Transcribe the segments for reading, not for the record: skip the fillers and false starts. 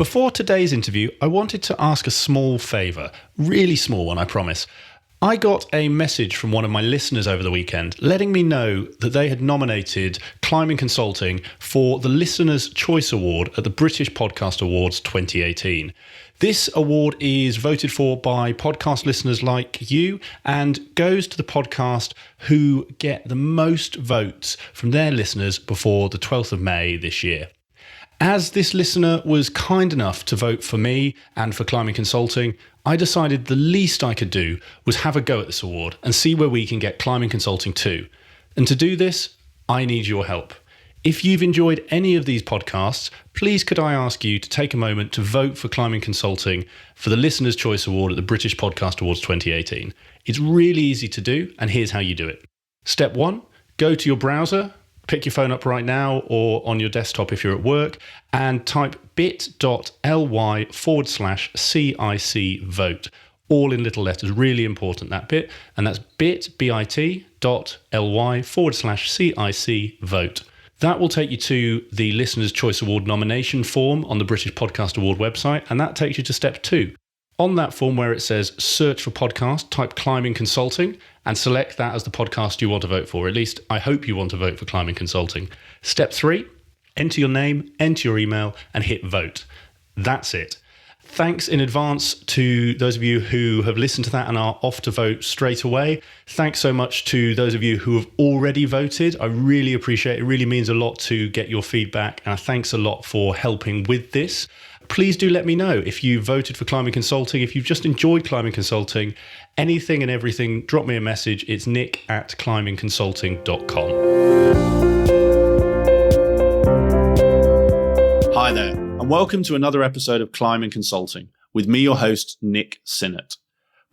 Before today's interview, I wanted to ask a small favour. Really small one, I promise. I got a message from one of my listeners over the weekend letting me know that they had nominated Climbing Consulting for the Listener's Choice Award at the British Podcast Awards 2018. This award is voted for by podcast listeners like you and goes to the podcast who get the most votes from their listeners before the 12th of May this year. As this listener was kind enough to vote for me and for Climbing Consulting, I decided the least I could do was have a go at this award and see where we can get Climbing Consulting to. And to do this, I need your help. If you've enjoyed any of these podcasts, please could I ask you to take a moment to vote for Climbing Consulting for the Listener's Choice Award at the British Podcast Awards 2018. It's really easy to do, and here's how you do it. Step 1, go to your browser, pick your phone up right now or on your desktop if you're at work, and type bit.ly/CIC vote. All in little letters, really important, that bit. And that's bit.ly/CIC vote. That will take you to the Listener's Choice Award nomination form on the British Podcast Award website, and that takes you to step 2. On that form where it says search for podcast, type Climbing Consulting and select that as the podcast you want to vote for. At least I hope you want to vote for Climbing Consulting. Step 3, enter your name, enter your email and hit vote. That's it. Thanks in advance to those of you who have listened to that and are off to vote straight away. Thanks so much to those of you who have already voted. I really appreciate it. It really means a lot to get your feedback. And thanks a lot for helping with this. Please do let me know if you voted for Climbing Consulting, if you've just enjoyed Climbing Consulting, anything and everything, drop me a message. It's nick@climbingconsulting.com. Hi there, and welcome to another episode of Climbing Consulting with me, your host, Nick Sinnott.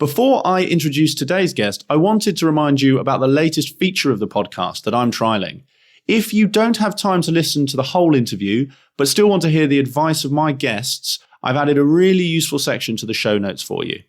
Before I introduce today's guest, I wanted to remind you about the latest feature of the podcast that I'm trialing. If you don't have time to listen to the whole interview, but still want to hear the advice of my guests, I've added a really useful section to the show notes for you.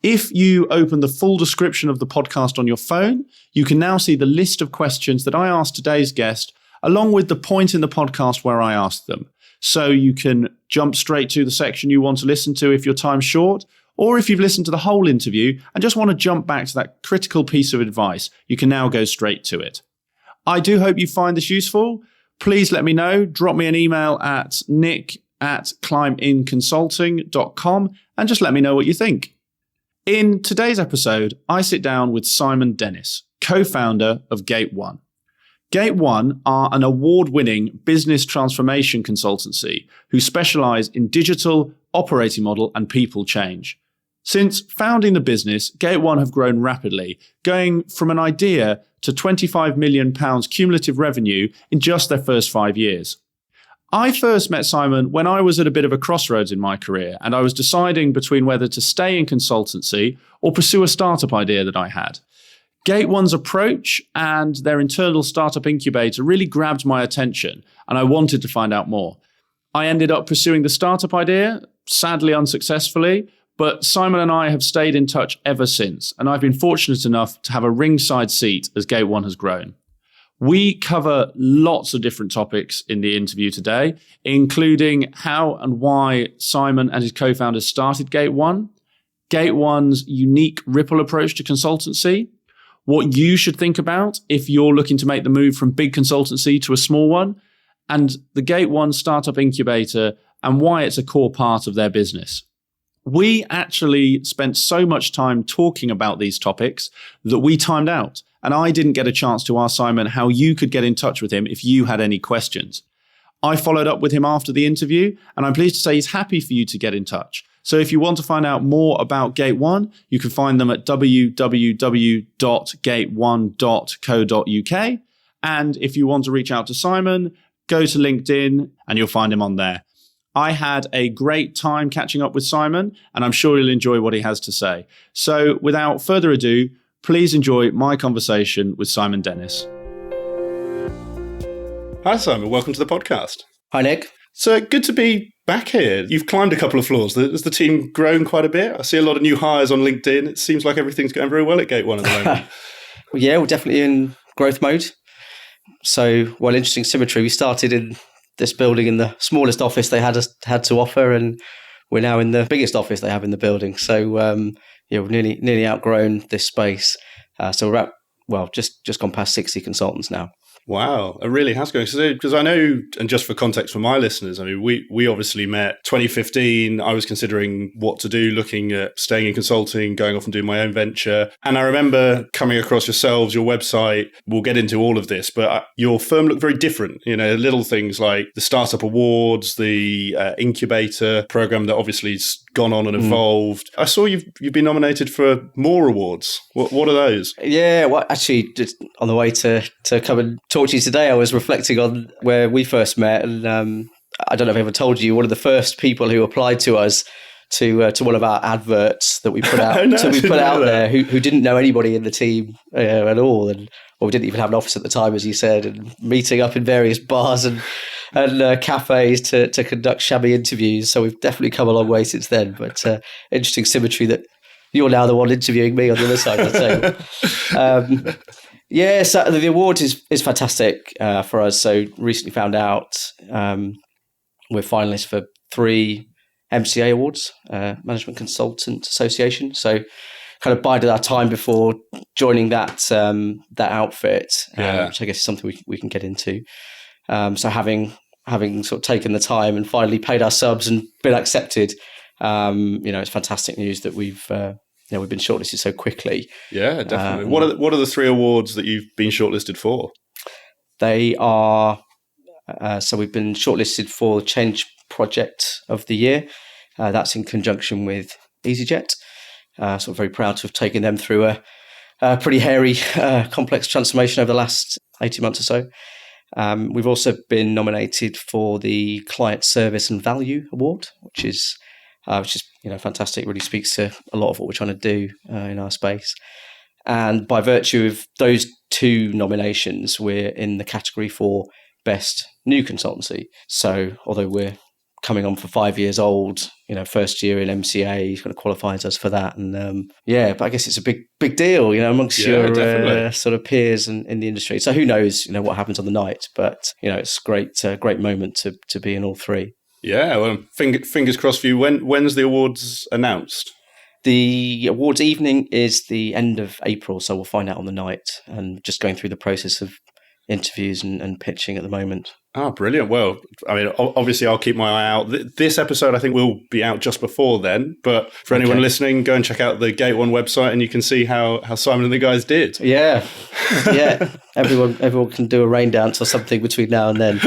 If you open the full description of the podcast on your phone, you can now see the list of questions that I asked today's guest, along with the point in the podcast where I asked them. So you can jump straight to the section you want to listen to if your time's short, or if you've listened to the whole interview and just want to jump back to that critical piece of advice, you can now go straight to it. I do hope you find this useful. Please let me know. Drop me an email at nick@climbinconsulting.com and just let me know what you think. In today's episode, I sit down with Simon Dennis, co-founder of Gate One. Gate One are an award-winning business transformation consultancy who specialize in digital, operating model, and people change. Since founding the business, Gate One have grown rapidly, going from an idea to £25 million cumulative revenue in just their first 5 years. I first met Simon when I was at a bit of a crossroads in my career, and I was deciding between whether to stay in consultancy or pursue a startup idea that I had. Gate One's approach and their internal startup incubator really grabbed my attention, and I wanted to find out more. I ended up pursuing the startup idea, sadly unsuccessfully, but Simon and I have stayed in touch ever since, and I've been fortunate enough to have a ringside seat as Gate One has grown. We cover lots of different topics in the interview today, including how and why Simon and his co-founders started Gate One, Gate One's unique ripple approach to consultancy, what you should think about if you're looking to make the move from big consultancy to a small one, and the Gate One startup incubator and why it's a core part of their business. We actually spent so much time talking about these topics that we timed out, and I didn't get a chance to ask Simon how you could get in touch with him if you had any questions. I followed up with him after the interview, and I'm pleased to say he's happy for you to get in touch. So if you want to find out more about Gate One, you can find them at www.gateone.co.uk. And if you want to reach out to Simon, go to LinkedIn and you'll find him on there. I had a great time catching up with Simon, and I'm sure you'll enjoy what he has to say. So without further ado, please enjoy my conversation with Simon Dennis. Hi, Simon. Welcome to the podcast. Hi, Nick. So good to be back here. You've climbed a couple of floors. Has the team grown quite a bit? I see a lot of new hires on LinkedIn. It seems like everything's going very well at Gate One at the moment. Yeah, we're definitely in growth mode. So, interesting symmetry. We started in this building in the smallest office they had to offer, and we're now in the biggest office they have in the building. So we've nearly outgrown this space. So we're at, just gone past 60 consultants now. Wow, it really has gone. Because I know, and just for context for my listeners, I mean, we obviously met 2015. I was considering what to do, looking at staying in consulting, going off and doing my own venture. And I remember coming across yourselves, your website. We'll get into all of this, but your firm looked very different. Little things like the Startup Awards, the incubator program that obviously has gone on and evolved. I saw you've been nominated for more awards. What are those? Yeah, well, actually, just on the way to come and talk to you today, I was reflecting on where we first met, and I don't know if I ever told you, one of the first people who applied to us to one of our adverts that we put out, there, who didn't know anybody in the team at all, and we didn't even have an office at the time, as you said, and meeting up in various bars and cafes to conduct shabby interviews. So we've definitely come a long way since then. But interesting symmetry that you're now the one interviewing me on the other side of the table. So the award is fantastic for us. So recently found out we're finalists for 3 MCA awards, Management Consultant Association. So kind of bided our time before joining that outfit, which I guess is something we can get into. So having sort of taken the time and finally paid our subs and been accepted, it's fantastic news that we've been shortlisted so quickly. Yeah, definitely. What are the 3 awards that you've been shortlisted for? They are so we've been shortlisted for Change Project of the Year. That's in conjunction with EasyJet. So I'm very proud to have taken them through a pretty hairy, complex transformation over the last 18 months or so. We've also been nominated for the Client Service and Value Award, which is fantastic. Really speaks to a lot of what we're trying to do in our space. And by virtue of those 2 nominations, we're in the category for Best New Consultancy. So although we're coming on for 5 years old, first year in MCA kind of qualifies us for that. And but I guess it's a big deal, amongst your sort of peers in the industry. So who knows, what happens on the night, but it's a great moment to be in all 3. Yeah, well, fingers crossed for you. When's the awards announced? The awards evening is the end of April, so we'll find out on the night, and just going through the process of interviews and pitching at the moment. Oh, brilliant. Well, I mean, obviously I'll keep my eye out. This episode, I think, will be out just before then. But for anyone listening, go and check out the Gate One website and you can see how Simon and the guys did. Yeah. Everyone can do a rain dance or something between now and then.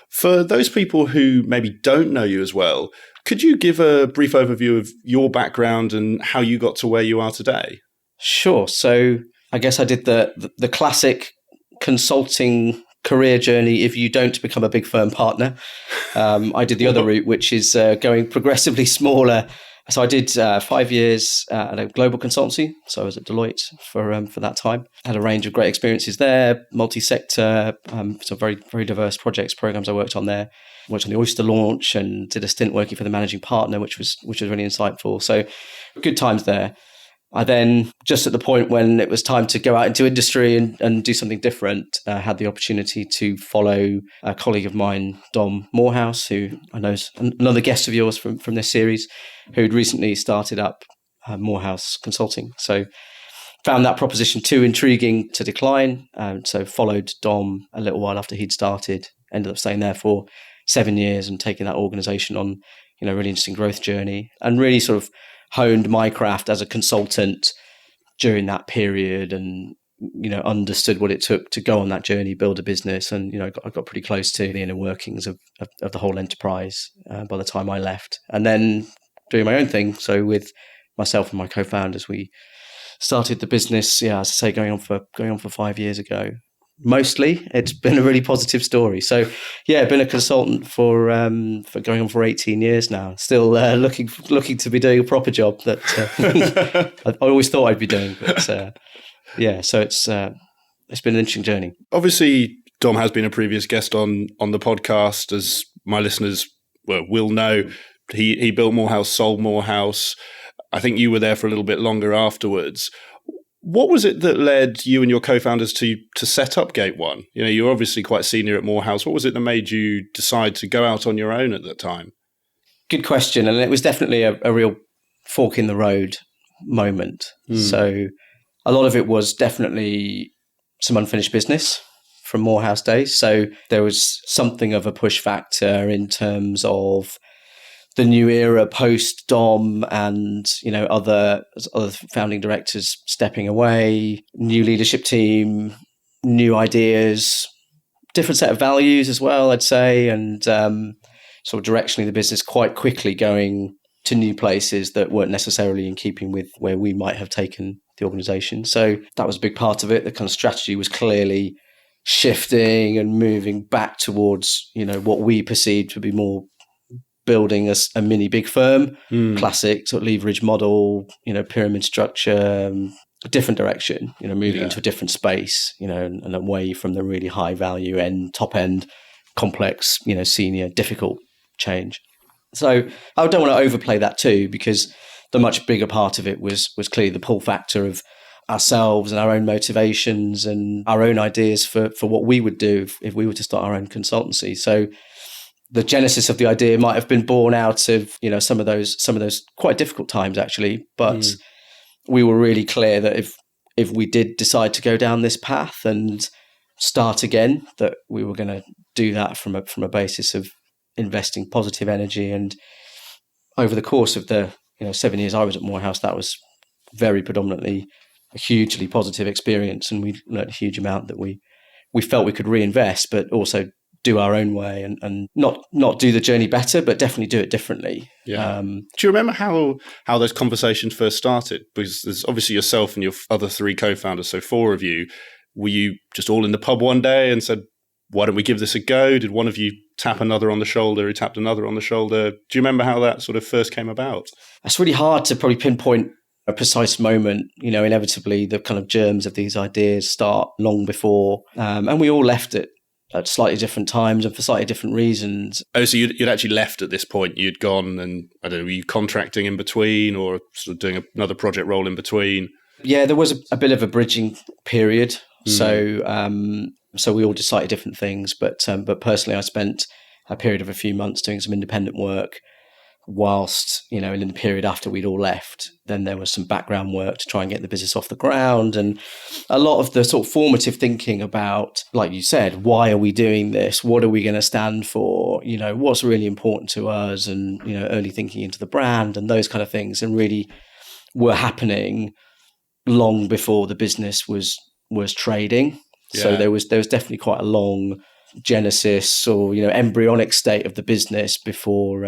For those people who maybe don't know you as well, could you give a brief overview of your background and how you got to where you are today? Sure. So I guess I did the classic consulting career journey if you don't become a big firm partner. I did the other route, which is going progressively smaller. So I did 5 years at a global consultancy. So I was at Deloitte for that time. Had a range of great experiences there, multi-sector, so very, very diverse projects, programs I worked on there. Worked on the Oyster launch and did a stint working for the managing partner, which was really insightful. So good times there. I then, just at the point when it was time to go out into industry and do something different, had the opportunity to follow a colleague of mine, Dom Morehouse, who I know is another guest of yours from this series, who'd recently started up Morehouse Consulting. So found that proposition too intriguing to decline. So followed Dom a little while after he'd started, ended up staying there for 7 years and taking that organization on, really interesting growth journey, and really sort of honed my craft as a consultant during that period, and understood what it took to go on that journey, build a business, and I got pretty close to the inner workings of the whole enterprise by the time I left, and then doing my own thing. So with myself and my co-founders, we started the business. Yeah, as I say, going on for 5 years ago. Mostly, it's been a really positive story. So, yeah, been a consultant for going on for 18 years now. Still looking to be doing a proper job that I always thought I'd be doing. But so it's been an interesting journey. Obviously, Dom has been a previous guest on the podcast, as my listeners will know. He built Morehouse, sold Morehouse. I think you were there for a little bit longer afterwards. What was it that led you and your co-founders to set up Gate One? You know, you're obviously quite senior at Morehouse. What was it that made you decide to go out on your own at that time? Good question. And it was definitely a real fork in the road moment. So a lot of it was definitely some unfinished business from Morehouse days. So there was something of a push factor in terms of the new era post Dom and, you know, other founding directors stepping away, new leadership team, new ideas, different set of values as well, I'd say, and sort of directionally the business quite quickly going to new places that weren't necessarily in keeping with where we might have taken the organization. So that was a big part of it. The kind of strategy was clearly shifting and moving back towards, you know, what we perceived to be more building a mini big firm, classic sort of leverage model, you know, pyramid structure, a different direction, you know, moving into a different space, you know, and away from the really high value end, top end, complex, you know, senior, difficult change. So I don't want to overplay that too, because the much bigger part of it was clearly the pull factor of ourselves and our own motivations and our own ideas for what we would do if we were to start our own consultancy. So the genesis of the idea might have been born out of, you know, some of those quite difficult times actually, but we were really clear that if we did decide to go down this path and start again, that we were going to do that from a basis of investing positive energy. And over the course of the 7 years I was at Morehouse, that was very predominantly a hugely positive experience, and we learned a huge amount that we felt we could reinvest, but also do our own way and not do the journey better, but definitely do it differently. Yeah. Do you remember how those conversations first started? Because there's obviously yourself and your other three co-founders, so four of you. Were you just all in the pub one day and said, why don't we give this a go? Did one of you tap another on the shoulder? Who tapped another on the shoulder? Do you remember how that sort of first came about? It's really hard to probably pinpoint a precise moment. You know, inevitably the kind of germs of these ideas start long before, and we all left it at slightly different times and for slightly different reasons. Oh, so you'd actually left at this point. You'd gone and, I don't know, were you contracting in between or sort of doing another project role in between? Yeah, there was a bit of a bridging period. So we all decided different things. But personally, I spent a period of a few months doing some independent work whilst, you know, in the period after we'd all left, then there was some background work to try and get the business off the ground. And a lot of the sort of formative thinking about, like you said, why are we doing this? What are we going to stand for? You know, what's really important to us? And, you know, early thinking into the brand and those kind of things, and really were happening long before the business was trading. Yeah. So there was definitely quite a long genesis or, you know, embryonic state of the business before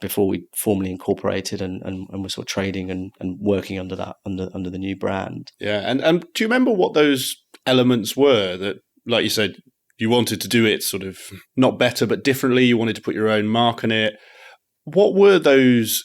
before we formally incorporated and were sort of trading and working under the new brand. Yeah. And do you remember what those elements were that, like you said, you wanted to do it sort of not better, but differently? You wanted to put your own mark on it. What were those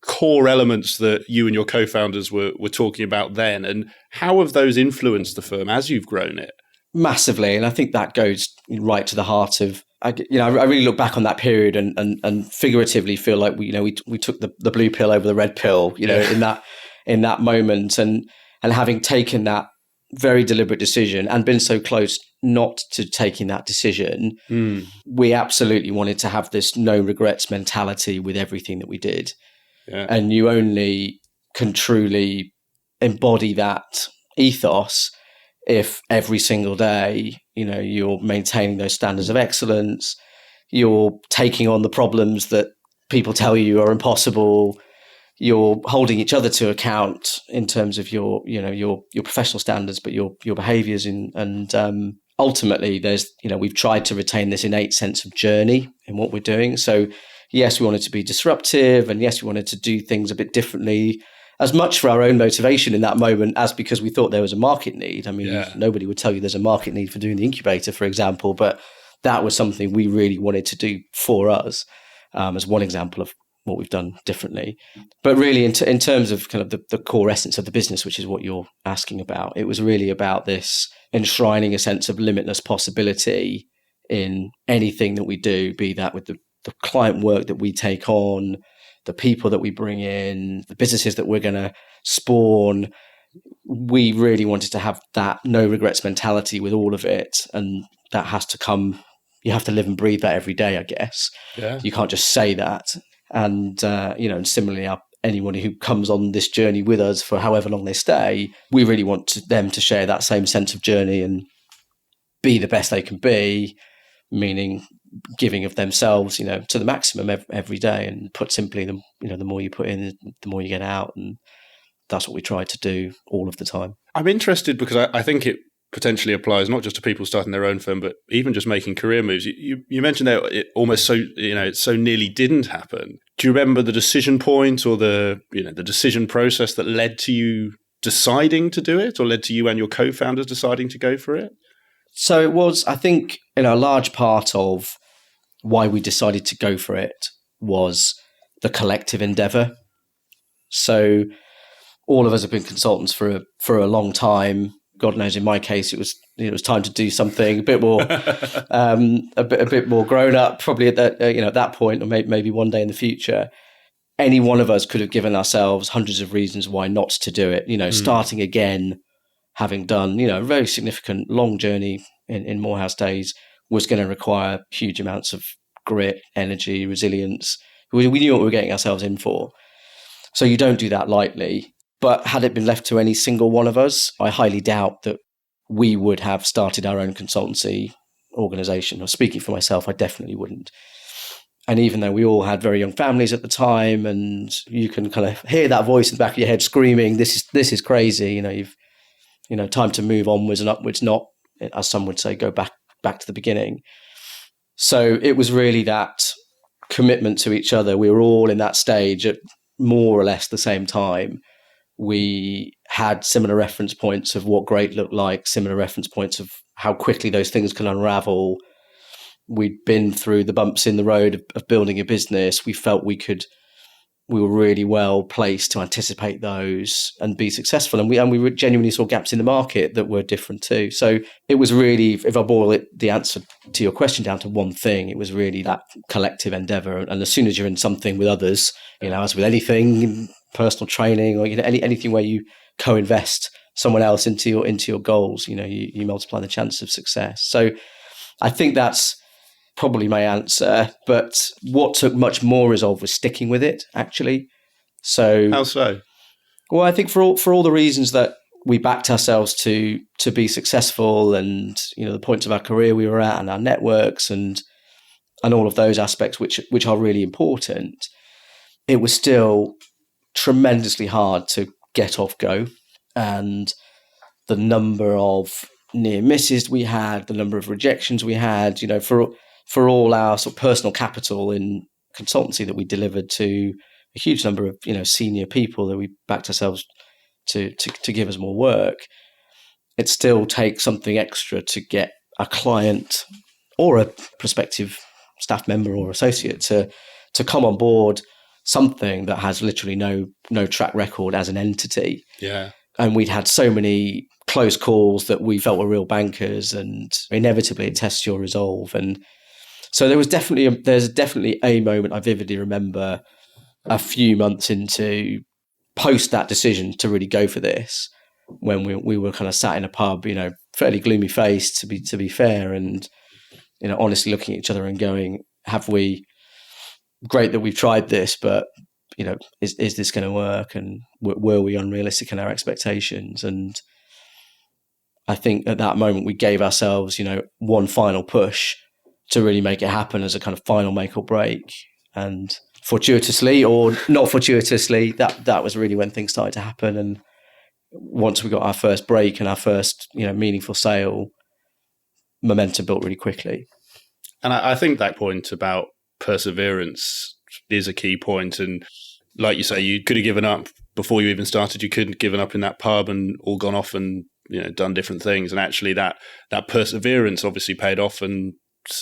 core elements that you and your co-founders were talking about then? And how have those influenced the firm as you've grown it? Massively. And I think that goes right to the heart of, I really look back on that period and figuratively feel like we took the blue pill over the red pill, you know, in that moment, and having taken that very deliberate decision and been so close not to taking that decision, we absolutely wanted to have this no regrets mentality with everything that we did. Yeah. And you only can truly embody that ethos if every single day, you know, you're maintaining those standards of excellence, you're taking on the problems that people tell you are impossible, you're holding each other to account in terms of your professional standards, but your behaviors and ultimately there's, you know, we've tried to retain this innate sense of journey in what we're doing. So yes, we wanted to be disruptive, and yes, we wanted to do things a bit differently, as much for our own motivation in that moment as because we thought there was a market need. I mean, Nobody would tell you there's a market need for doing the incubator, for example, but that was something we really wanted to do for us, as one example of what we've done differently. But really, in terms of kind of the core essence of the business, which is what you're asking about, it was really about this enshrining a sense of limitless possibility in anything that we do, be that with the client work that we take on, the people that we bring in, the businesses that we're going to spawn. we really wanted to have that no regrets mentality with all of it. And that has to come, you have to live and breathe that every day, I guess. Yeah. You can't just say that. And, and similarly, anyone who comes on this journey with us for however long they stay, we really want them to share that same sense of journey and be the best they can be, meaning giving of themselves, to the maximum every day. And put simply, the more you put in, the more you get out. And that's what we try to do all of the time. I'm interested because I think it potentially applies not just to people starting their own firm, but even just making career moves. You mentioned that it almost it so nearly didn't happen. Do you remember the decision point or the decision process that led to you deciding to do it, or led to you and your co-founders deciding to go for it? So it was, I think, a large part of why we decided to go for it was the collective endeavor. So all of us have been consultants for a long time. God knows, in my case, it was time to do something a bit more, a bit more grown up. Probably at that point, or maybe one day in the future. Any one of us could have given ourselves hundreds of reasons why not to do it. Starting again, having done a very significant long journey in Morehouse days, was going to require huge amounts of grit, energy, resilience. We knew what we were getting ourselves in for, so you don't do that lightly. But had it been left to any single one of us, I highly doubt that we would have started our own consultancy organization. Or speaking for myself, I definitely wouldn't. And even though we all had very young families at the time, and you can kind of hear that voice in the back of your head screaming, "This is crazy!" You've time to move onwards and upwards, not, as some would say, go back to the beginning. So it was really that commitment to each other. We were all in that stage at more or less the same time. We had similar reference points of what great looked like, similar reference points of how quickly those things can unravel. We'd been through the bumps in the road of building a business. We felt we were really well placed to anticipate those and be successful. And we genuinely saw gaps in the market that were different too. So it was really, if I boil the answer to your question down to one thing, it was really that collective endeavor. And as soon as you're in something with others, as with anything, personal training or anything where you co-invest someone else into your goals, you multiply the chances of success. So I think that's probably my answer. But what took much more resolve was sticking with it, actually. So how so? Well, I think for all the reasons that we backed ourselves to be successful, and the points of our career we were at, and our networks, and all of those aspects which are really important. It was still tremendously hard to get off go, and the number of near misses we had, the number of rejections we had, for all our sort of personal capital in consultancy that we delivered to a huge number of senior people that we backed ourselves to give us more work. It still takes something extra to get a client or a prospective staff member or associate to come on board something that has literally no track record as an entity. Yeah. And we'd had so many close calls that we felt were real bankers, and inevitably it tests your resolve. And so there's definitely a moment I vividly remember a few months into post that decision to really go for this, when we were kind of sat in a pub, fairly gloomy faced to be fair, and honestly looking at each other and going, have we, great that we've tried this, but is this going to work? And were we unrealistic in our expectations? And I think at that moment we gave ourselves, one final push to really make it happen as a kind of final make or break. And fortuitously or not fortuitously, that was really when things started to happen. And once we got our first break and our first, meaningful sale, momentum built really quickly. And I think that point about perseverance is a key point. And like you say, you could have given up before you even started. You couldn't have given up in that pub and all gone off and done different things. And actually that perseverance obviously paid off. And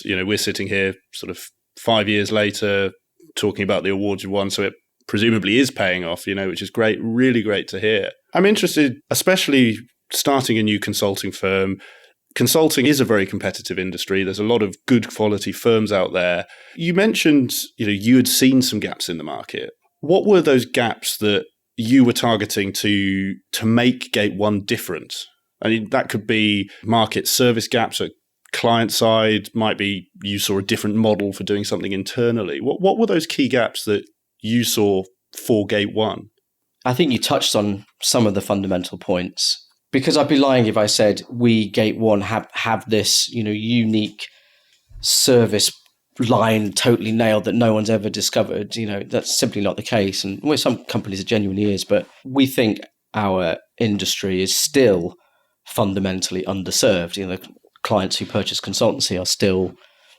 we're sitting here sort of 5 years later talking about the awards you won. So it presumably is paying off, which is great, really great to hear. I'm interested, especially starting a new consulting firm. Consulting is a very competitive industry. There's a lot of good quality firms out there. You mentioned, you had seen some gaps in the market. What were those gaps that, you were targeting to make Gate 1 different? I mean, that could be market service gaps at client side, might be you saw a different model for doing something internally. What were those key gaps that you saw for Gate 1? I think you touched on some of the fundamental points, because I'd be lying if I said we Gate 1 have this, unique service line totally nailed that no one's ever discovered. That's simply not the case. And with some companies it genuinely is, but we think our industry is still fundamentally underserved. The clients who purchase consultancy are still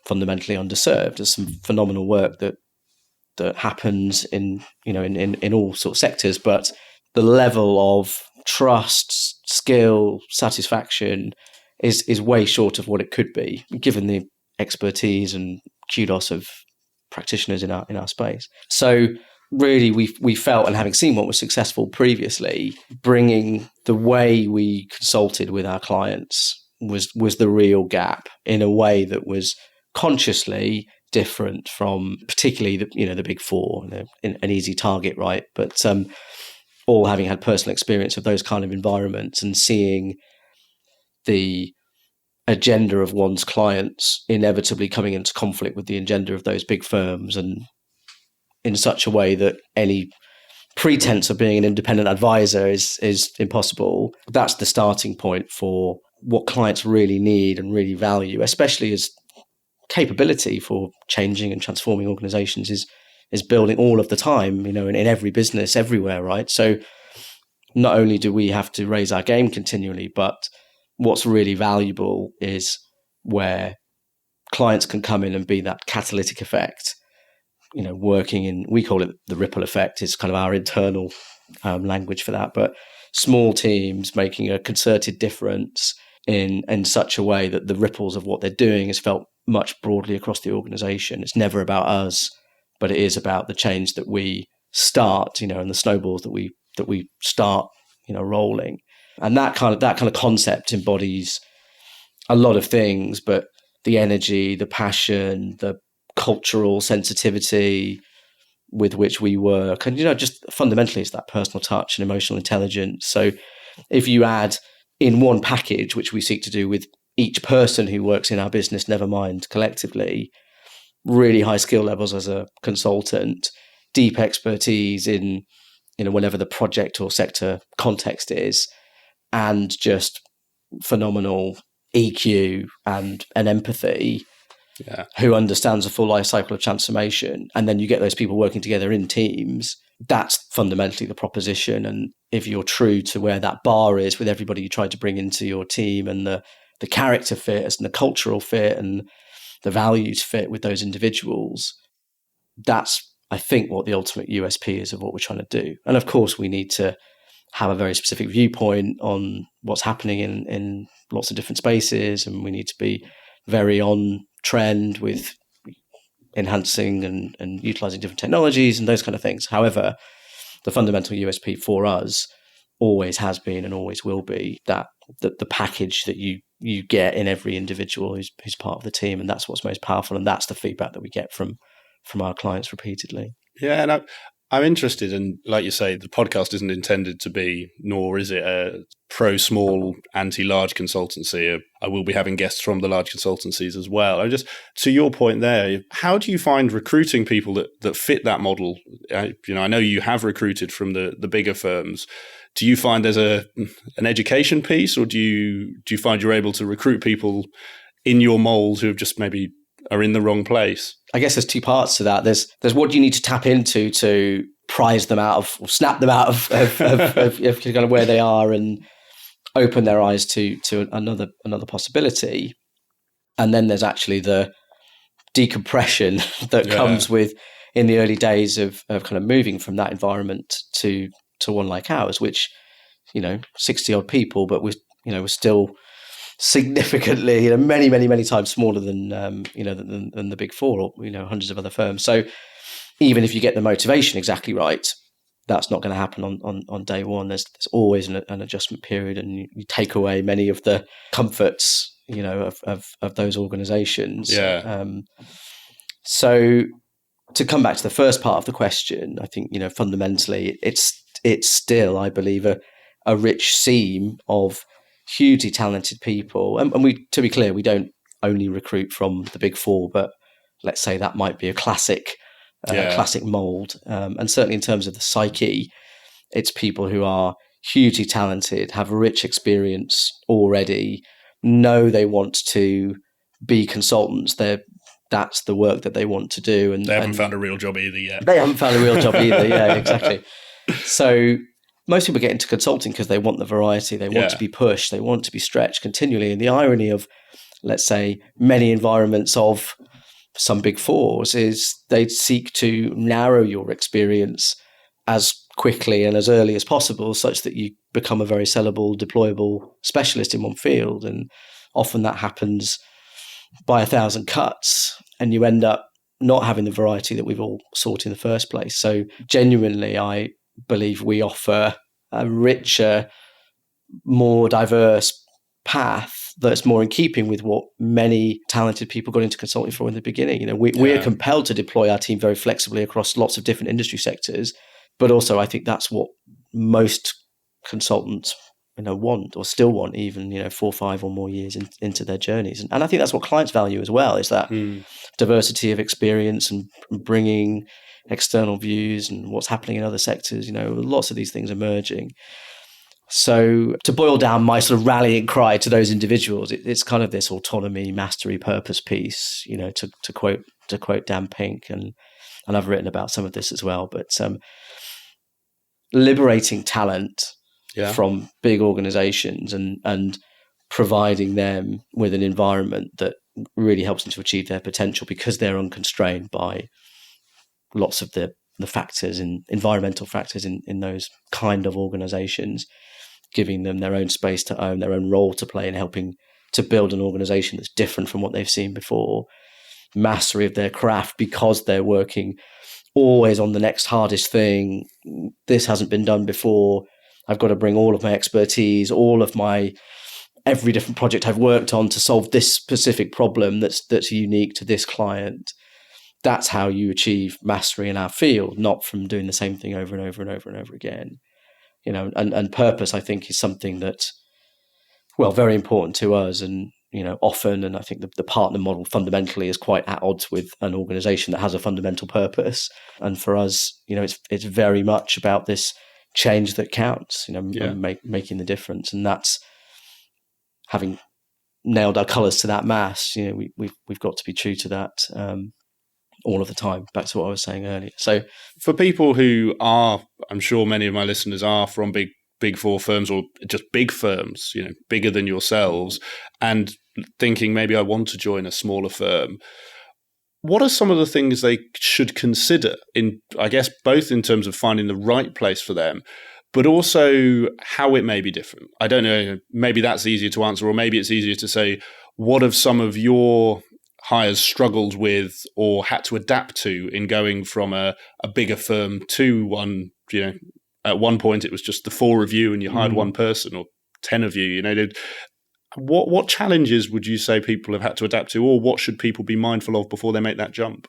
fundamentally underserved. There's some phenomenal work that happens in all sorts of sectors, but the level of trust, skill, satisfaction is way short of what it could be, given the expertise and kudos of practitioners in our space. So really, we felt, and having seen what was successful previously, bringing the way we consulted with our clients was the real gap, in a way that was consciously different from particularly the big four, an easy target, right? But all having had personal experience of those kind of environments and seeing the agenda of one's clients inevitably coming into conflict with the agenda of those big firms, and in such a way that any pretense of being an independent advisor is impossible. That's the starting point for what clients really need and really value, especially as capability for changing and transforming organizations is building all of the time, in every business, everywhere, right? So not only do we have to raise our game continually, but what's really valuable is where clients can come in and be that catalytic effect, working in, we call it the ripple effect, is kind of our internal language for that, but small teams making a concerted difference in such a way that the ripples of what they're doing is felt much broadly across the organization. It's never about us, but it is about the change that we start, and the snowballs that we start, rolling. And that kind of concept embodies a lot of things, but the energy, the passion, the cultural sensitivity with which we work, and just fundamentally it's that personal touch and emotional intelligence. So if you add in one package, which we seek to do with each person who works in our business, never mind collectively, really high skill levels as a consultant, deep expertise in whatever the project or sector context is, and just phenomenal EQ and empathy, who understands the full life cycle of transformation, and then you get those people working together in teams. That's fundamentally the proposition. And if you're true to where that bar is with everybody you try to bring into your team, and the character fit and the cultural fit and the values fit with those individuals, that's, I think, what the ultimate USP is of what we're trying to do. And of course, we need to have a very specific viewpoint on what's happening in lots of different spaces, and we need to be very on trend with enhancing and utilizing different technologies and those kind of things. However, the fundamental USP for us always has been and always will be that the package that you get in every individual who's part of the team, and that's what's most powerful, and that's the feedback that we get from our clients repeatedly. Yeah, and I'm interested in, like you say, the podcast isn't intended to be, nor is it a pro-small, anti-large consultancy. I will be having guests from the large consultancies as well. Just to your point there, how do you find recruiting people that fit that model? I know you have recruited from the bigger firms. Do you find there's an education piece, or do you find you're able to recruit people in your mold who have just maybe are in the wrong place? I guess there's two parts to that. There's what you need to tap into to prize them out of, or snap them out of kind of where they are and open their eyes to another possibility. And then there's actually the decompression that comes with in the early days of kind of moving from that environment to one like ours, which 60 odd people, but we're still significantly, many times smaller than the big four, or hundreds of other firms. So even if you get the motivation exactly right, that's not going to happen on day one. There's always an adjustment period, and you take away many of the comforts of those organizations. So to come back to the first part of the question, I think fundamentally it's it's still, I believe, a rich seam of hugely talented people. And we, to be clear, we don't only recruit from the Big Four, but let's say that might be a classic mold. And certainly in terms of the psyche, it's people who are hugely talented, have rich experience already, know they want to be consultants. That's the work that they want to do. And they haven't found a real job either yet. They haven't found a real job either. Yeah, exactly. So most people get into consulting because they want the variety. They want to be pushed. They want to be stretched continually. And the irony of, let's say, many environments of some Big Fours is they seek to narrow your experience as quickly and as early as possible, such that you become a very sellable, deployable specialist in one field. And often that happens by 1,000 cuts, and you end up not having the variety that we've all sought in the first place. So genuinely, I believe we offer a richer, more diverse path that's more in keeping with what many talented people got into consulting for in the beginning. We are compelled to deploy our team very flexibly across lots of different industry sectors, but also I think that's what most consultants want or still want, even 4 or 5 or more years into their journeys. And I think that's what clients value as well, is that diversity of experience and bringing external views and what's happening in other sectors. Lots of these things emerging. So to boil down my sort of rallying cry to those individuals, it's kind of this autonomy, mastery, purpose piece, to quote Dan Pink, and I've written about some of this as well, but liberating talent from big organizations and providing them with an environment that really helps them to achieve their potential, because they're unconstrained by lots of the factors and environmental factors in those kind of organizations, giving them their own space to own, their own role to play in helping to build an organization that's different from what they've seen before, mastery of their craft because they're working always on the next hardest thing. This hasn't been done before. I've got to bring all of my expertise, all of my every different project I've worked on to solve this specific problem that's unique to this client. That's how you achieve mastery in our field, not from doing the same thing over and over and over and over again. And purpose, I think, is something that, very important to us. And, often, and I think the partner model fundamentally is quite at odds with an organization that has a fundamental purpose. And for us, it's very much about this change that counts, making the difference. And that's having nailed our colors to that mast. We've got to be true to that all of the time, back to what I was saying earlier. So for people who are, I'm sure many of my listeners are from big four firms or just big firms, bigger than yourselves, and thinking maybe I want to join a smaller firm, what are some of the things they should consider in, I guess, both in terms of finding the right place for them, but also how it may be different? I don't know, maybe that's easier to answer, or maybe it's easier to say, what have some of your hires struggled with or had to adapt to in going from a bigger firm to one, at one point it was just the 4 of you and you hired one person, or 10 of you, what challenges would you say people have had to adapt to, or what should people be mindful of before they make that jump?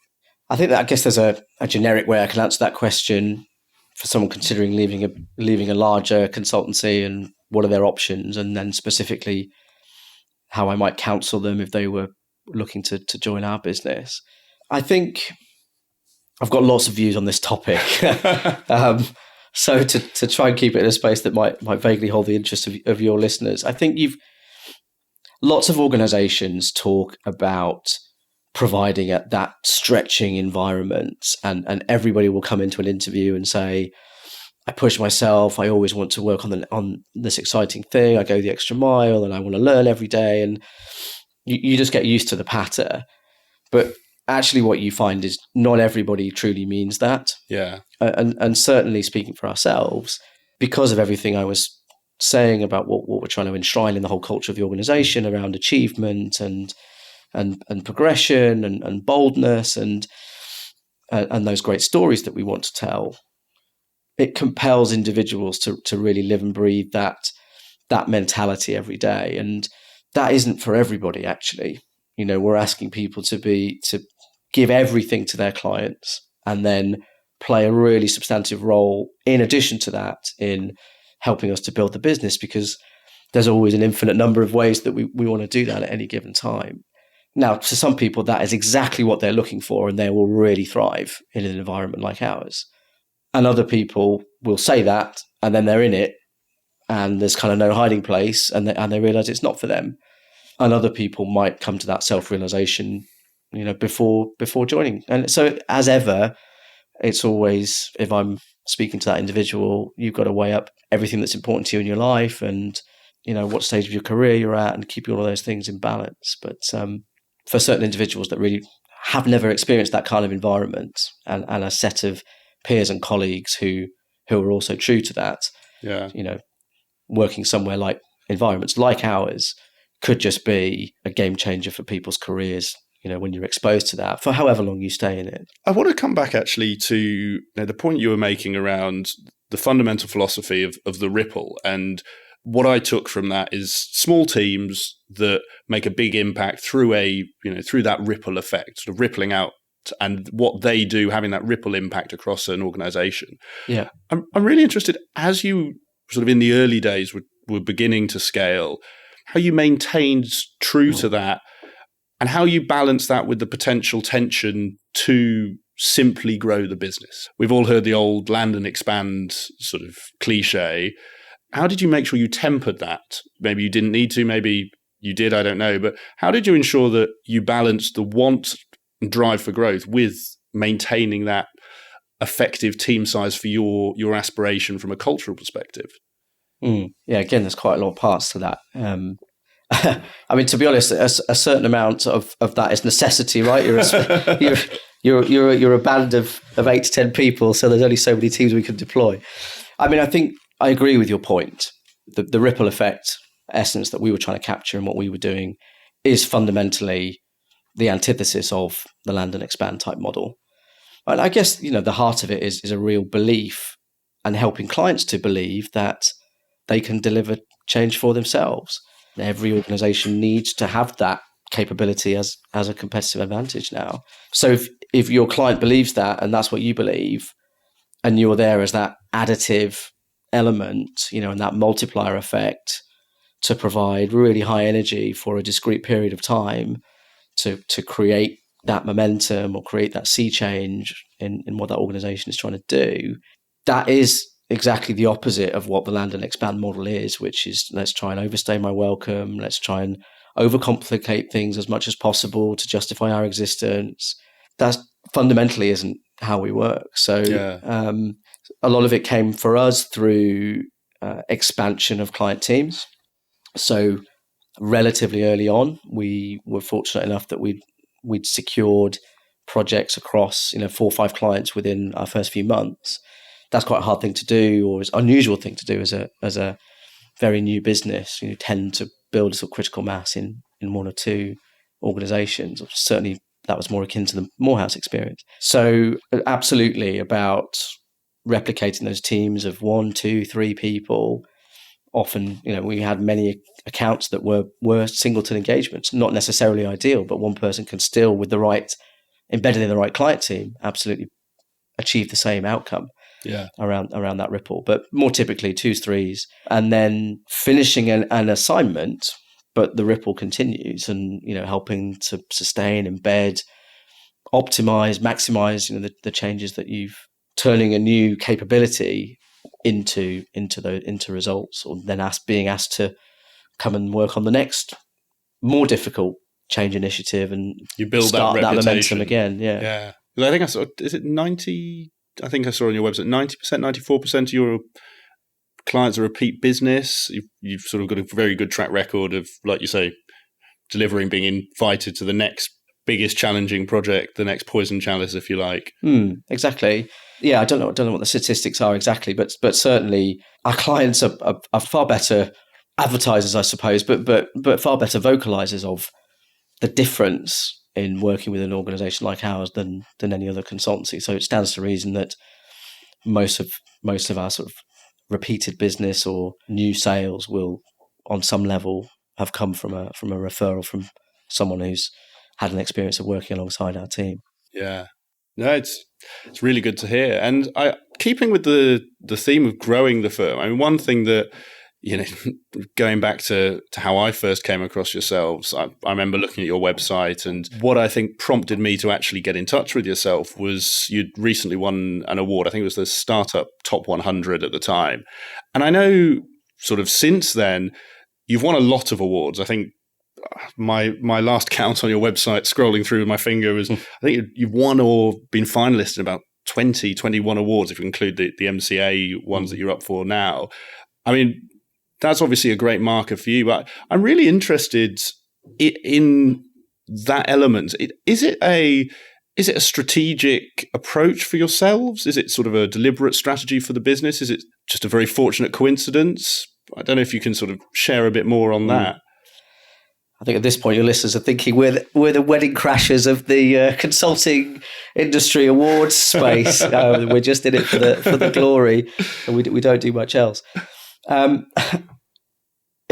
I guess there's a generic way I can answer that question for someone considering leaving a larger consultancy, and what are their options, and then specifically how I might counsel them if they were looking to join our business. I think I've got lots of views on this topic. So to try and keep it in a space that might vaguely hold the interest of your listeners, I think lots of organizations talk about providing that stretching environment, and everybody will come into an interview and say, I push myself, I always want to work on this exciting thing, I go the extra mile, and I want to learn every day, and you just get used to the patter. But actually what you find is not everybody truly means that. Yeah. And certainly speaking for ourselves, because of everything I was saying about what we're trying to enshrine in the whole culture of the organization around achievement and progression and boldness and those great stories that we want to tell, it compels individuals to really live and breathe that mentality every day. And that isn't for everybody, actually. We're asking people to give everything to their clients and then play a really substantive role in addition to that in helping us to build the business, because there's always an infinite number of ways that we want to do that at any given time. Now, to some people, that is exactly what they're looking for, and they will really thrive in an environment like ours. And other people will say that, and then they're in it, and there's kind of no hiding place, and they realize it's not for them. And other people might come to that self-realization, before joining. And so, as ever, it's always, if I'm speaking to that individual, you've got to weigh up everything that's important to you in your life, and what stage of your career you're at, and keeping all of those things in balance. But for certain individuals that really have never experienced that kind of environment, and a set of peers and colleagues who are also true to that, working somewhere like environments like ours could just be a game changer for people's careers, when you're exposed to that for however long you stay in it. I want to come back actually to the point you were making around the fundamental philosophy of the ripple. And what I took from that is small teams that make a big impact through through that ripple effect, sort of rippling out, and what they do having that ripple impact across an organization. Yeah. I'm really interested, as you sort of in the early days were beginning to scale, how you maintained true to that, and how you balance that with the potential tension to simply grow the business. We've all heard the old land and expand sort of cliche. How did you make sure you tempered that? Maybe you didn't need to, maybe you did, I don't know. But how did you ensure that you balanced the want and drive for growth with maintaining that effective team size for your aspiration from a cultural perspective? Yeah, again, there's quite a lot of parts to that. I mean, to be honest, a certain amount of that is necessity, right? You're a band of 8 to 10 people, so there's only so many teams we can deploy. I mean, I think I agree with your point. The ripple effect essence that we were trying to capture and what we were doing is fundamentally the antithesis of the land and expand type model. And I guess, the heart of it is a real belief, and helping clients to believe that they can deliver change for themselves. Every organization needs to have that capability as a competitive advantage now. So if your client believes that, and that's what you believe, and you're there as that additive element, and that multiplier effect to provide really high energy for a discrete period of time to create that momentum or create that sea change in what that organization is trying to do, that is exactly the opposite of what the land and expand model is, which is let's try and overstay my welcome. Let's try and overcomplicate things as much as possible to justify our existence. That fundamentally isn't how we work. So a lot of it came for us through expansion of client teams. So relatively early on, we were fortunate enough that we'd secured projects across 4 or 5 clients within our first few months. That's quite a hard thing to do, or an unusual thing to do as a very new business. You tend to build a sort of critical mass in 1 or 2 organizations. Certainly that was more akin to the Morehouse experience. So absolutely about replicating those teams of 1, 2, 3 people. Often, we had many accounts that were singleton engagements, not necessarily ideal, but one person can still, with the right, embedded in the right client team, absolutely achieve the same outcome. Yeah, around that ripple, but more typically 2s, 3s, and then finishing an assignment, but the ripple continues, and helping to sustain, embed, optimize, maximize the changes that you've, turning a new capability into results, or then being asked to come and work on the next more difficult change initiative, and you build start that momentum again. Yeah. I think I saw. Is it 90? I think I saw on your website 90%, 94% of your clients are repeat business. You've sort of got a very good track record of, like you say, delivering, being invited to the next biggest challenging project, the next poison chalice, if you like. Exactly. Yeah, I don't know what the statistics are exactly, but certainly our clients are far better advertisers, I suppose, but far better vocalizers of the difference in working with an organization like ours than any other consultancy. So it stands to reason that most of our sort of repeated business or new sales will, on some level, have come from a referral from someone who's had an experience of working alongside our team. Yeah. No, it's really good to hear. And keeping with the theme of growing the firm, I mean, one thing that, going back to how I first came across yourselves, I remember looking at your website, and what I think prompted me to actually get in touch with yourself was you'd recently won an award. I think it was the Startup Top 100 at the time. And I know sort of since then, you've won a lot of awards. I think my last count on your website, scrolling through with my finger, was I think you've won or been finalisted in about 21 awards, if you include the MCA ones that you're up for now. I mean, that's obviously a great marker for you, but I'm really interested in that element. Is it a strategic approach for yourselves? Is it sort of a deliberate strategy for the business? Is it just a very fortunate coincidence? I don't know if you can sort of share a bit more on that. I think at this point your listeners are thinking we're the wedding crashers of the consulting industry awards space. We're just in it for the glory, and we don't do much else.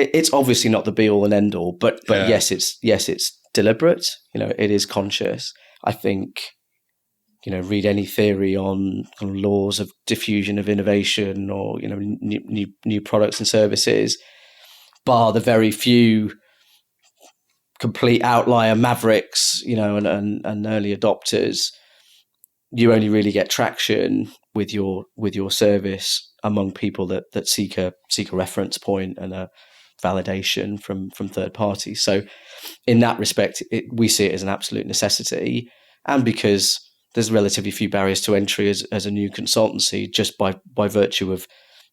It's obviously not the be all and end all, but yes, it's deliberate. It is conscious. I think read any theory on kind of laws of diffusion of innovation or new products and services, bar the very few complete outlier mavericks, and early adopters, you only really get traction with your service among people that seek a reference point and a validation from third parties. So in that respect, we see it as an absolute necessity, and because there's relatively few barriers to entry as a new consultancy, just by virtue of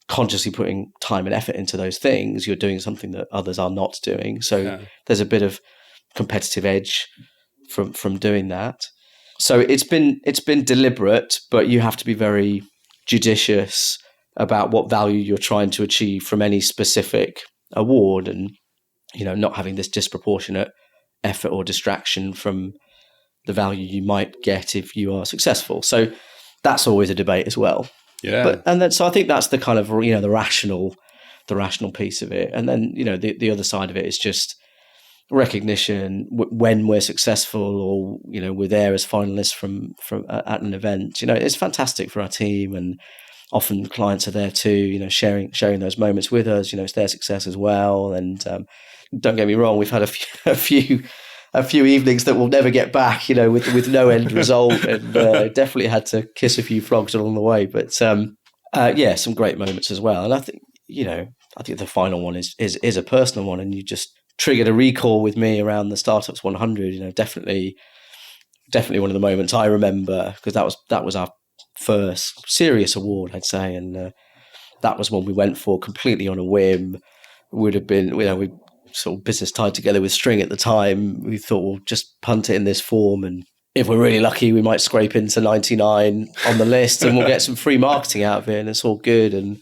consciously putting time and effort into those things, you're doing something that others are not doing. So there's a bit of competitive edge from doing that. So it's been deliberate, but you have to be very judicious about what value you're trying to achieve from any specific award, and not having this disproportionate effort or distraction from the value you might get if you are successful. So that's always a debate as well. Yeah. So I think that's the kind of the rational piece of it, and then the other side of it is just recognition when we're successful, or we're there as finalists from at an event. It's fantastic for our team, and often clients are there too, sharing those moments with us. It's their success as well. And don't get me wrong, we've had a few evenings that we'll never get back, with no end result, and definitely had to kiss a few frogs along the way. But some great moments as well. And I think the final one is a personal one, and you just triggered a recall with me around the Startups 100. Definitely one of the moments I remember, because that was our first serious award, I'd say, and that was one we went for completely on a whim. Would have been, we sort of business tied together with string at the time. We thought we'll just punt it in this form, and if we're really lucky, we might scrape into 99 on the list, and we'll get some free marketing out of it, and it's all good. And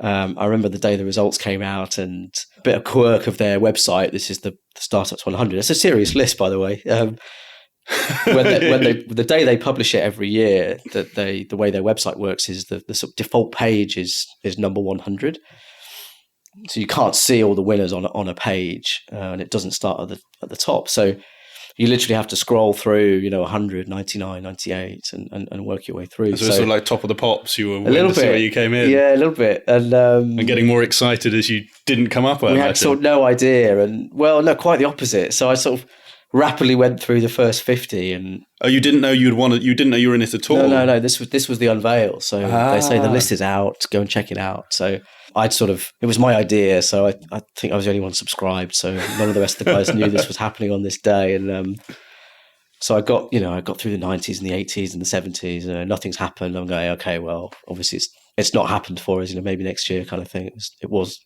I remember the day the results came out, and a bit of quirk of their website. This is the Startups 100. It's a serious list, by the way. The day they publish it every year, the way their website works is the sort of default page is number 100. So you can't see all the winners on a page, and it doesn't start at the top. So you literally have to scroll through, 100, 99, 98 and work your way through. So it's sort of like top of the pops. You were a little bit where you came in. Yeah, a little bit. And getting more excited as you didn't come up. We had sort of no idea. And well, no, quite the opposite. So I sort of rapidly went through the first 50. And you didn't know you didn't know you were in it at all? No. This was the unveil. So they say the list is out. Go and check it out. So it was my idea. So I think I was the only one subscribed. So none of the rest of the guys knew this was happening on this day. And so I got through the 90s and the 80s and the 70s. Nothing's happened. I'm going, okay, well, obviously it's not happened for us. Maybe next year, kind of thing. It was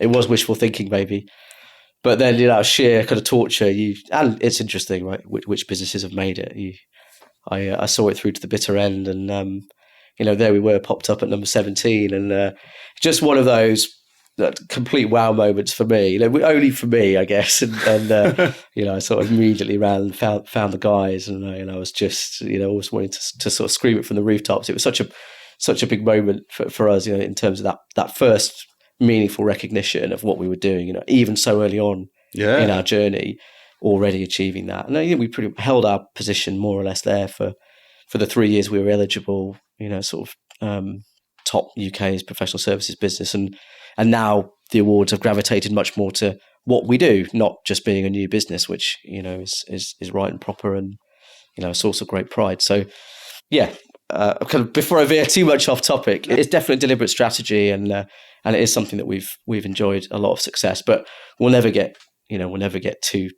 wishful thinking, maybe. But then sheer kind of torture. And it's interesting, right? Which businesses have made it. I saw it through to the bitter end, and there we were, popped up at number 17, and just one of those complete wow moments for me. Only for me, I guess. And I sort of immediately ran and found the guys, and I was just always wanting to sort of scream it from the rooftops. It was such a big moment for us, in terms of that first meaningful recognition of what we were doing. Even so early on in our journey, already achieving that. And we pretty held our position more or less there for for the 3 years we were eligible, sort of top UK's professional services business. And now the awards have gravitated much more to what we do, not just being a new business, which, is right and proper and, a source of great pride. So, yeah, kind of before I veer too much off topic, it's definitely a deliberate strategy, and it is something that we've enjoyed a lot of success. But we'll never get too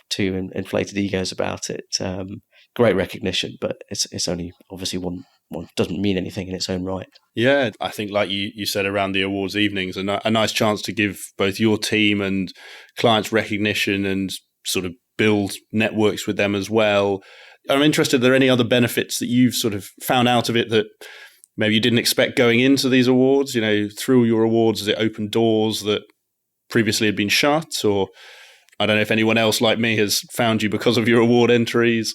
inflated egos about it. Great recognition, but it's only obviously one doesn't mean anything in its own right. Yeah, I think like you said around the awards evenings, a nice chance to give both your team and clients recognition and sort of build networks with them as well. I'm interested, are there any other benefits that you've sort of found out of it that maybe you didn't expect going into these awards? Through your awards, has it opened doors that previously had been shut? Or I don't know if anyone else like me has found you because of your award entries.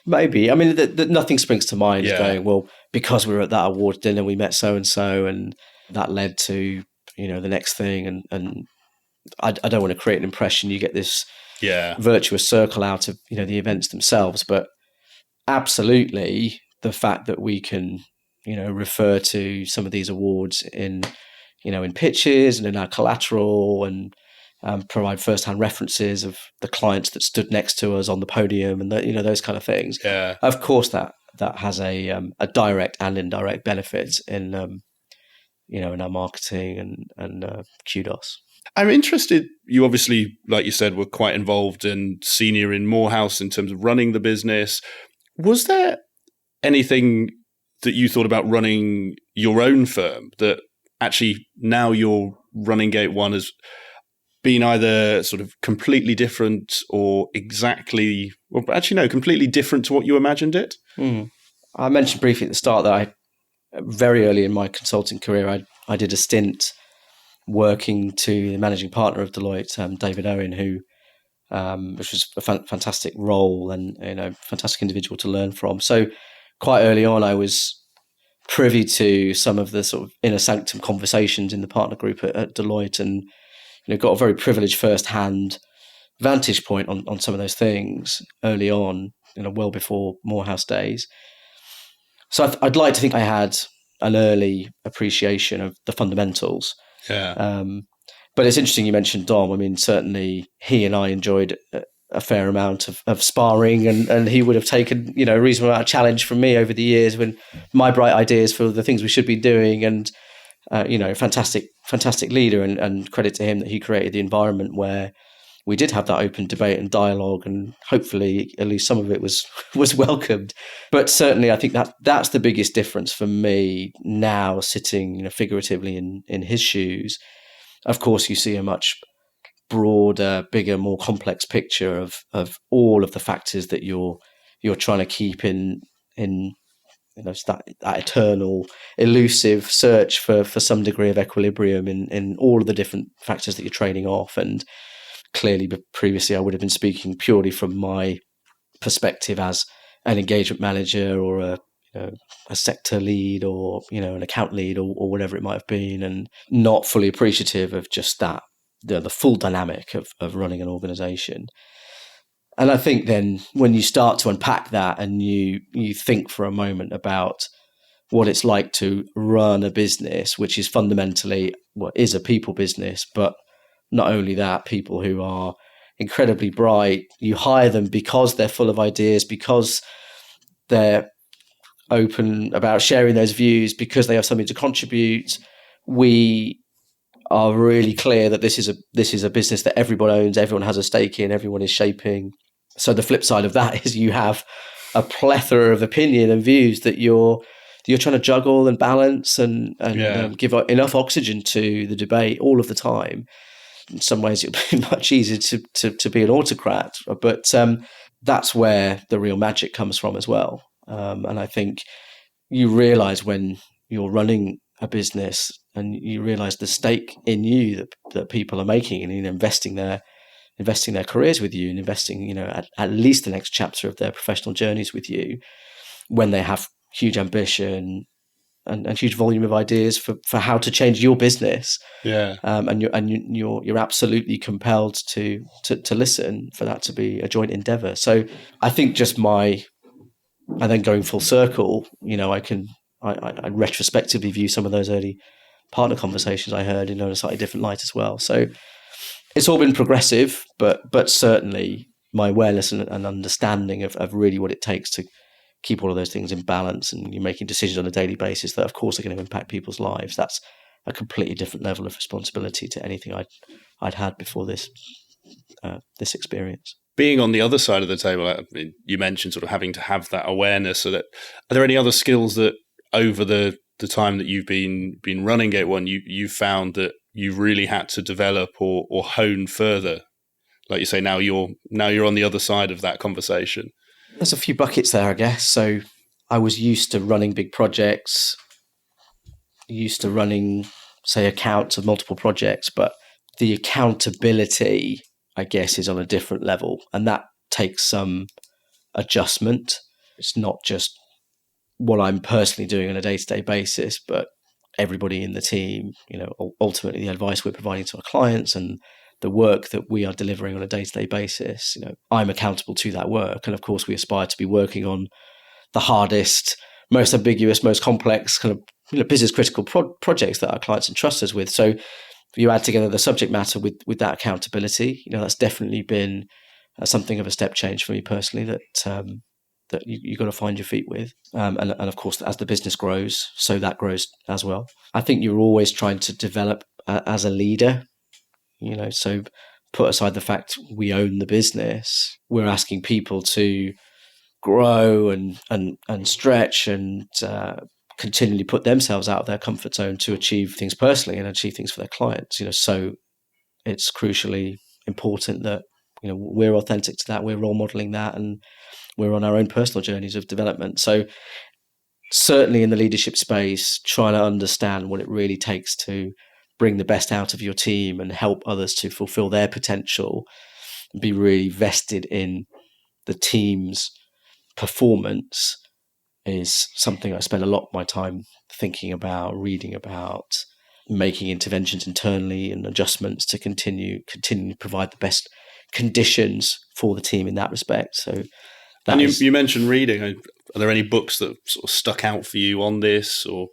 Maybe. I mean, nothing springs to mind going, well, because we were at that award dinner, we met so-and-so, and that led to, the next thing. And I don't want to create an impression. You get this virtuous circle out of, the events themselves. But absolutely, the fact that we can, refer to some of these awards in pitches and in our collateral, and provide first-hand references of the clients that stood next to us on the podium, and those kind of things. Yeah. Of course, that has a direct and indirect benefit in in our marketing and kudos. I'm interested. You obviously, like you said, were quite involved and senior in Morehouse in terms of running the business. Was there anything that you thought about running your own firm that actually now you're running Gate One has been either sort of completely different or completely different to what you imagined it? I mentioned briefly at the start that very early in my consulting career, I did a stint working to the managing partner of Deloitte, David Owen, which was a fantastic role and fantastic individual to learn from. So quite early on, I was privy to some of the sort of inner sanctum conversations in the partner group at Deloitte, and got a very privileged first-hand vantage point on some of those things early on, well before Morehouse days. So I'd like to think I had an early appreciation of the fundamentals. Yeah. But it's interesting you mentioned Dom. I mean, certainly he and I enjoyed a fair amount of sparring, and he would have taken, a reasonable amount of challenge from me over the years when my bright ideas for the things we should be doing, and fantastic leader, and credit to him that he created the environment where we did have that open debate and dialogue, and hopefully at least some of it was welcomed. But certainly I think that's the biggest difference for me now, sitting figuratively in his shoes. Of course, you see a much broader, bigger, more complex picture of all of the factors that you're trying to keep in that eternal, elusive search for some degree of equilibrium in all of the different factors that you're trading off. And clearly, previously, I would have been speaking purely from my perspective as an engagement manager or a sector lead or an account lead or whatever it might have been, and not fully appreciative of just that the full dynamic of running an organization. And I think then when you start to unpack that and you think for a moment about what it's like to run a business, which is fundamentally what is a people business, but not only that, people who are incredibly bright, you hire them because they're full of ideas, because they're open about sharing those views, because they have something to contribute. We are really clear that this is a business that everyone owns, everyone has a stake in, everyone is shaping. So the flip side of that is you have a plethora of opinion and views that you're trying to juggle and balance and give enough oxygen to the debate all of the time. In some ways, it would be much easier to be an autocrat, but that's where the real magic comes from as well. And I think you realize when you're running a business and you realize the stake in you that people are making and investing their careers with you and investing, at least the next chapter of their professional journeys with you, when they have huge ambition and huge volume of ideas for how to change your business. Yeah. And you're absolutely compelled to listen for that to be a joint endeavor. So I think just my And then going full circle, I retrospectively view some of those early partner conversations I heard in a slightly different light as well. So it's all been progressive, but certainly my awareness and understanding of really what it takes to keep all of those things in balance, and you're making decisions on a daily basis that of course are going to impact people's lives. That's a completely different level of responsibility to anything I'd had before this experience. Being on the other side of the table, I mean, you mentioned sort of having to have that awareness. So that, are there any other skills that over the time that you've been running Gate One, you found that you really had to develop or hone further? Like you say, now you're on the other side of that conversation. There's a few buckets there, I guess. So I was used to running big projects, used to running, say, accounts of multiple projects, but the accountability, I guess, is on a different level, and that takes some adjustment. It's not just what I'm personally doing on a day-to-day basis, but everybody in the team, ultimately the advice we're providing to our clients and the work that we are delivering on a day-to-day basis, I'm accountable to that work. And of course, we aspire to be working on the hardest, most ambiguous, most complex kind of business critical projects that our clients entrust us with. So you add together the subject matter with that accountability, that's definitely been something of a step change for me personally that you got to find your feet with. And of course, as the business grows, so that grows as well. I think you're always trying to develop as a leader, so put aside the fact we own the business, we're asking people to grow and stretch and continually put themselves out of their comfort zone to achieve things personally and achieve things for their clients. So it's crucially important that we're authentic to that, we're role modeling that, and we're on our own personal journeys of development. So certainly in the leadership space, trying to understand what it really takes to bring the best out of your team and help others to fulfill their potential, be really vested in the team's performance is something I spend a lot of my time thinking about, reading about, making interventions internally and adjustments to continue to provide the best conditions for the team in that respect. So, and you mentioned reading. Are there any books that sort of stuck out for you on this, or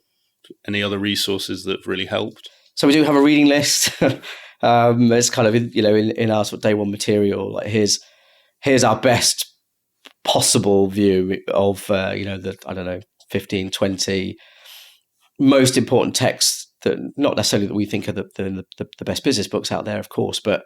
any other resources that have really helped? So we do have a reading list. It's kind of in our sort of day one material. Like here's our best possible view of the 15, 20 most important texts that not necessarily that we think are the best business books out there, of course, but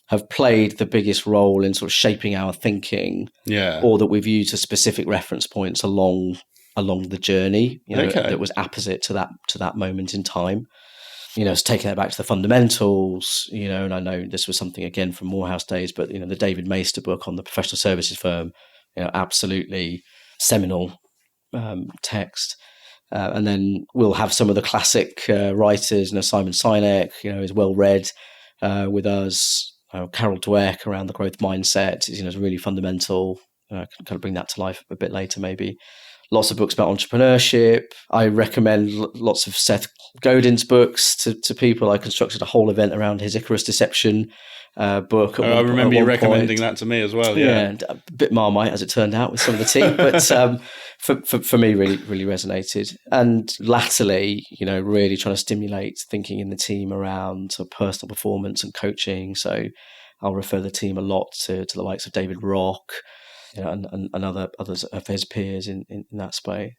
have played the biggest role in sort of shaping our thinking, or that we've used as specific reference points along the journey, that was apposite to that moment in time. It's taking that back to the fundamentals, and I know this was something again from Morehouse days, but the David Maister book on the professional services firm, absolutely seminal text. And then we'll have some of the classic writers, Simon Sinek, is well read with us. Carol Dweck around the growth mindset is really fundamental. I can kind of bring that to life a bit later, maybe. Lots of books about entrepreneurship. I recommend lots of Seth Godin's books to people. I constructed a whole event around his Icarus Deception book. I remember you recommending that to me as well. Yeah, and a bit Marmite as it turned out with some of the team, but for me, really, really resonated. And latterly, really trying to stimulate thinking in the team around personal performance and coaching. So I'll refer the team a lot to the likes of David Rock, and others of his peers in that space.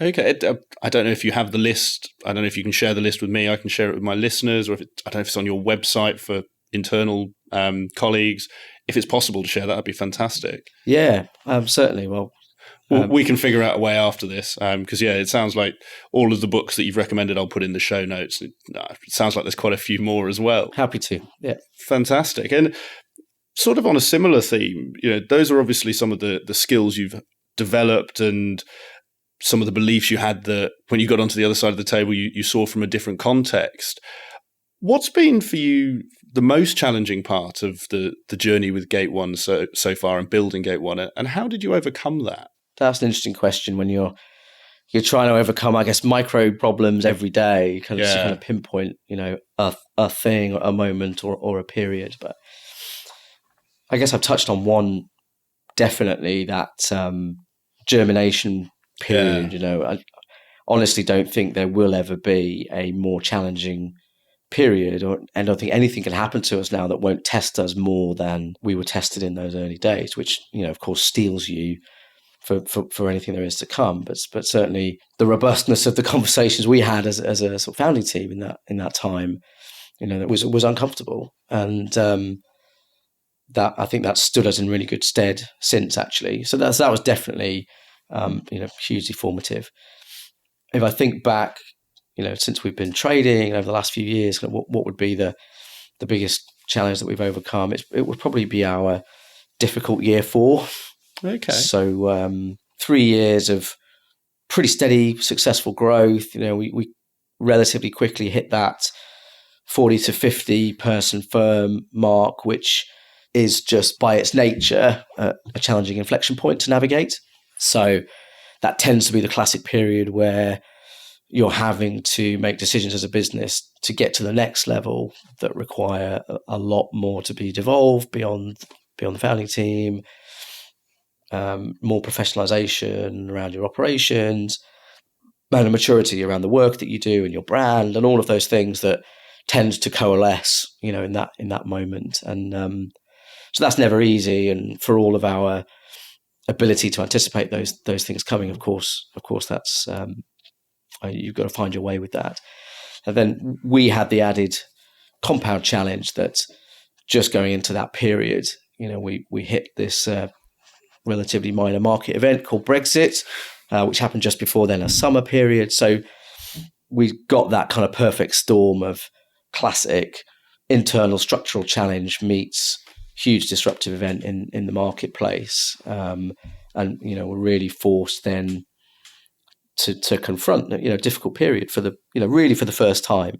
Okay, I don't know if you have the list. I don't know if you can share the list with me. I can share it with my listeners, or I don't know if it's on your website for internal colleagues. If it's possible to share, that'd be fantastic. Yeah, certainly. Well, we can figure out a way after this, because it sounds like all of the books that you've recommended I'll put in the show notes. It sounds like there's quite a few more as well. Happy to. Yeah, fantastic. And sort of on a similar theme, those are obviously some of the skills you've developed and some of the beliefs you had that when you got onto the other side of the table, you saw from a different context. What's been for you the most challenging part of the journey with Gate One so far and building Gate One, and how did you overcome that? That's an interesting question when you're trying to overcome, I guess, micro problems every day, kind of pinpoint, a thing, a moment, or a period. But I guess I've touched on one definitely that germination period. I honestly don't think there will ever be a more challenging period, and I don't think anything can happen to us now that won't test us more than we were tested in those early days, which, of course, steels you for anything there is to come. But certainly the robustness of the conversations we had as a sort of founding team in that time, that was uncomfortable, and that I think that stood us in really good stead since, actually. So that was definitely hugely formative. If I think back, since we've been trading over the last few years, what would be the biggest challenge that we've overcome? It would probably be our difficult year 4. Okay. So 3 years of pretty steady, successful growth. We relatively quickly hit that 40 to 50 person firm mark, which is just by its nature a challenging inflection point to navigate. So that tends to be the classic period where you're having to make decisions as a business to get to the next level that require a lot more to be devolved beyond the founding team, more professionalization around your operations, and a maturity around the work that you do and your brand and all of those things that tend to coalesce, in that moment. And so that's never easy. And for all of our ability to anticipate those things coming, of course, that's you've got to find your way with that. And then we had the added compound challenge that just going into that period, we hit this relatively minor market event called Brexit, which happened just before then, a summer period. So we got that kind of perfect storm of classic internal structural challenge meets huge disruptive event in the marketplace. And, we're really forced then to confront a difficult period for really for the first time.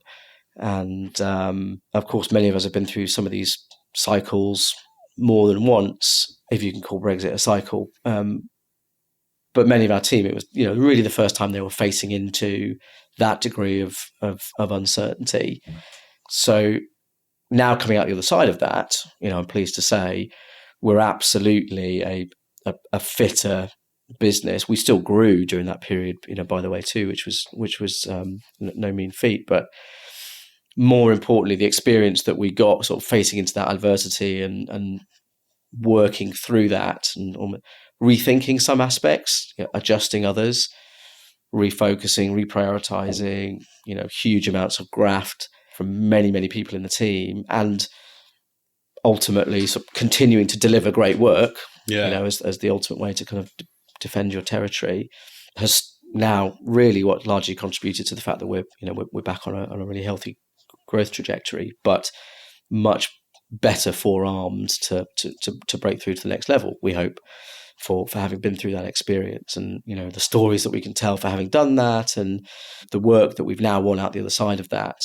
And of course, many of us have been through some of these cycles more than once, if you can call Brexit a cycle. But many of our team, it was really the first time they were facing into that degree of uncertainty. So now coming out the other side of that, I'm pleased to say we're absolutely a fitter business. We still grew during that period, by the way, too, which was no mean feat. But more importantly, the experience that we got sort of facing into that adversity and working through that and rethinking some aspects, adjusting others, refocusing, reprioritizing, huge amounts of graft from many, many people in the team, and ultimately sort of continuing to deliver great work, as the ultimate way to kind of defend your territory, has now really what largely contributed to the fact that we're back on a really healthy growth trajectory, but much better forearmed to break through to the next level, we hope, for having been through that experience, and the stories that we can tell for having done that, and the work that we've now won out the other side of that,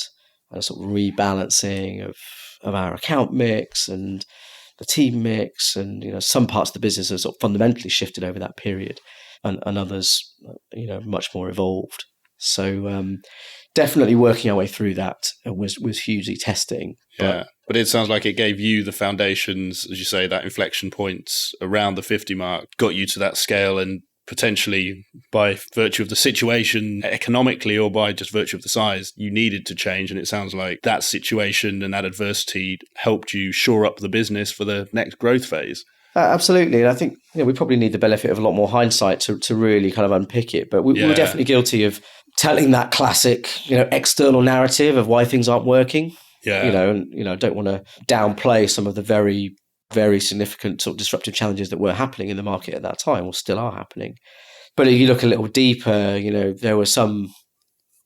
and a sort of rebalancing of our account mix and the team mix, and some parts of the business have sort of fundamentally shifted over that period, and others much more evolved. So definitely working our way through that was hugely testing. But it sounds like it gave you the foundations, as you say, that inflection points around the 50 mark, got you to that scale, and potentially by virtue of the situation economically or by just virtue of the size, you needed to change. And it sounds like that situation and that adversity helped you shore up the business for the next growth phase. Absolutely. And I think we probably need the benefit of a lot more hindsight to really kind of unpick it. But we were definitely guilty of telling that classic, external narrative of why things aren't working. And I don't want to downplay some of the very, very significant sort of disruptive challenges that were happening in the market at that time, or still are happening. But if you look a little deeper, there were some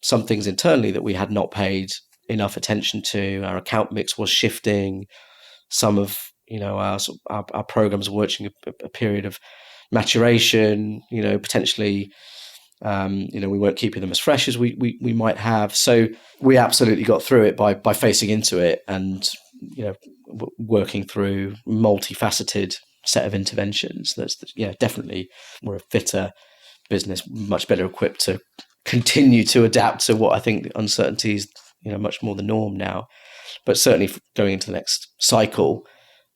things internally that we had not paid enough attention to. Our account mix was shifting. Some of our programs were watching a period of maturation. Potentially, we weren't keeping them as fresh as we might have. So we absolutely got through it by facing into it and working through multifaceted set of interventions. That's definitely we're a fitter business, much better equipped to continue to adapt to what I think uncertainty is much more the norm now. But certainly going into the next cycle,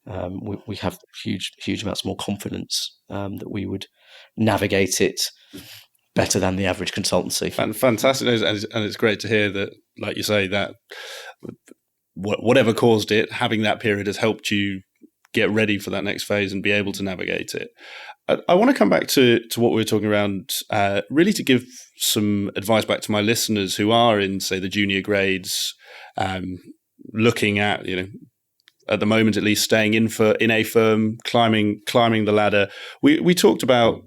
we have huge amounts more confidence that we would navigate it better than the average consultancy. Fantastic, and it's great to hear that, like you say, that whatever caused it, having that period has helped you get ready for that next phase and be able to navigate it. I want to come back to what we were talking around, really to give some advice back to my listeners who are in, say, the junior grades, looking at, at the moment at least, staying in a firm, climbing the ladder. We talked about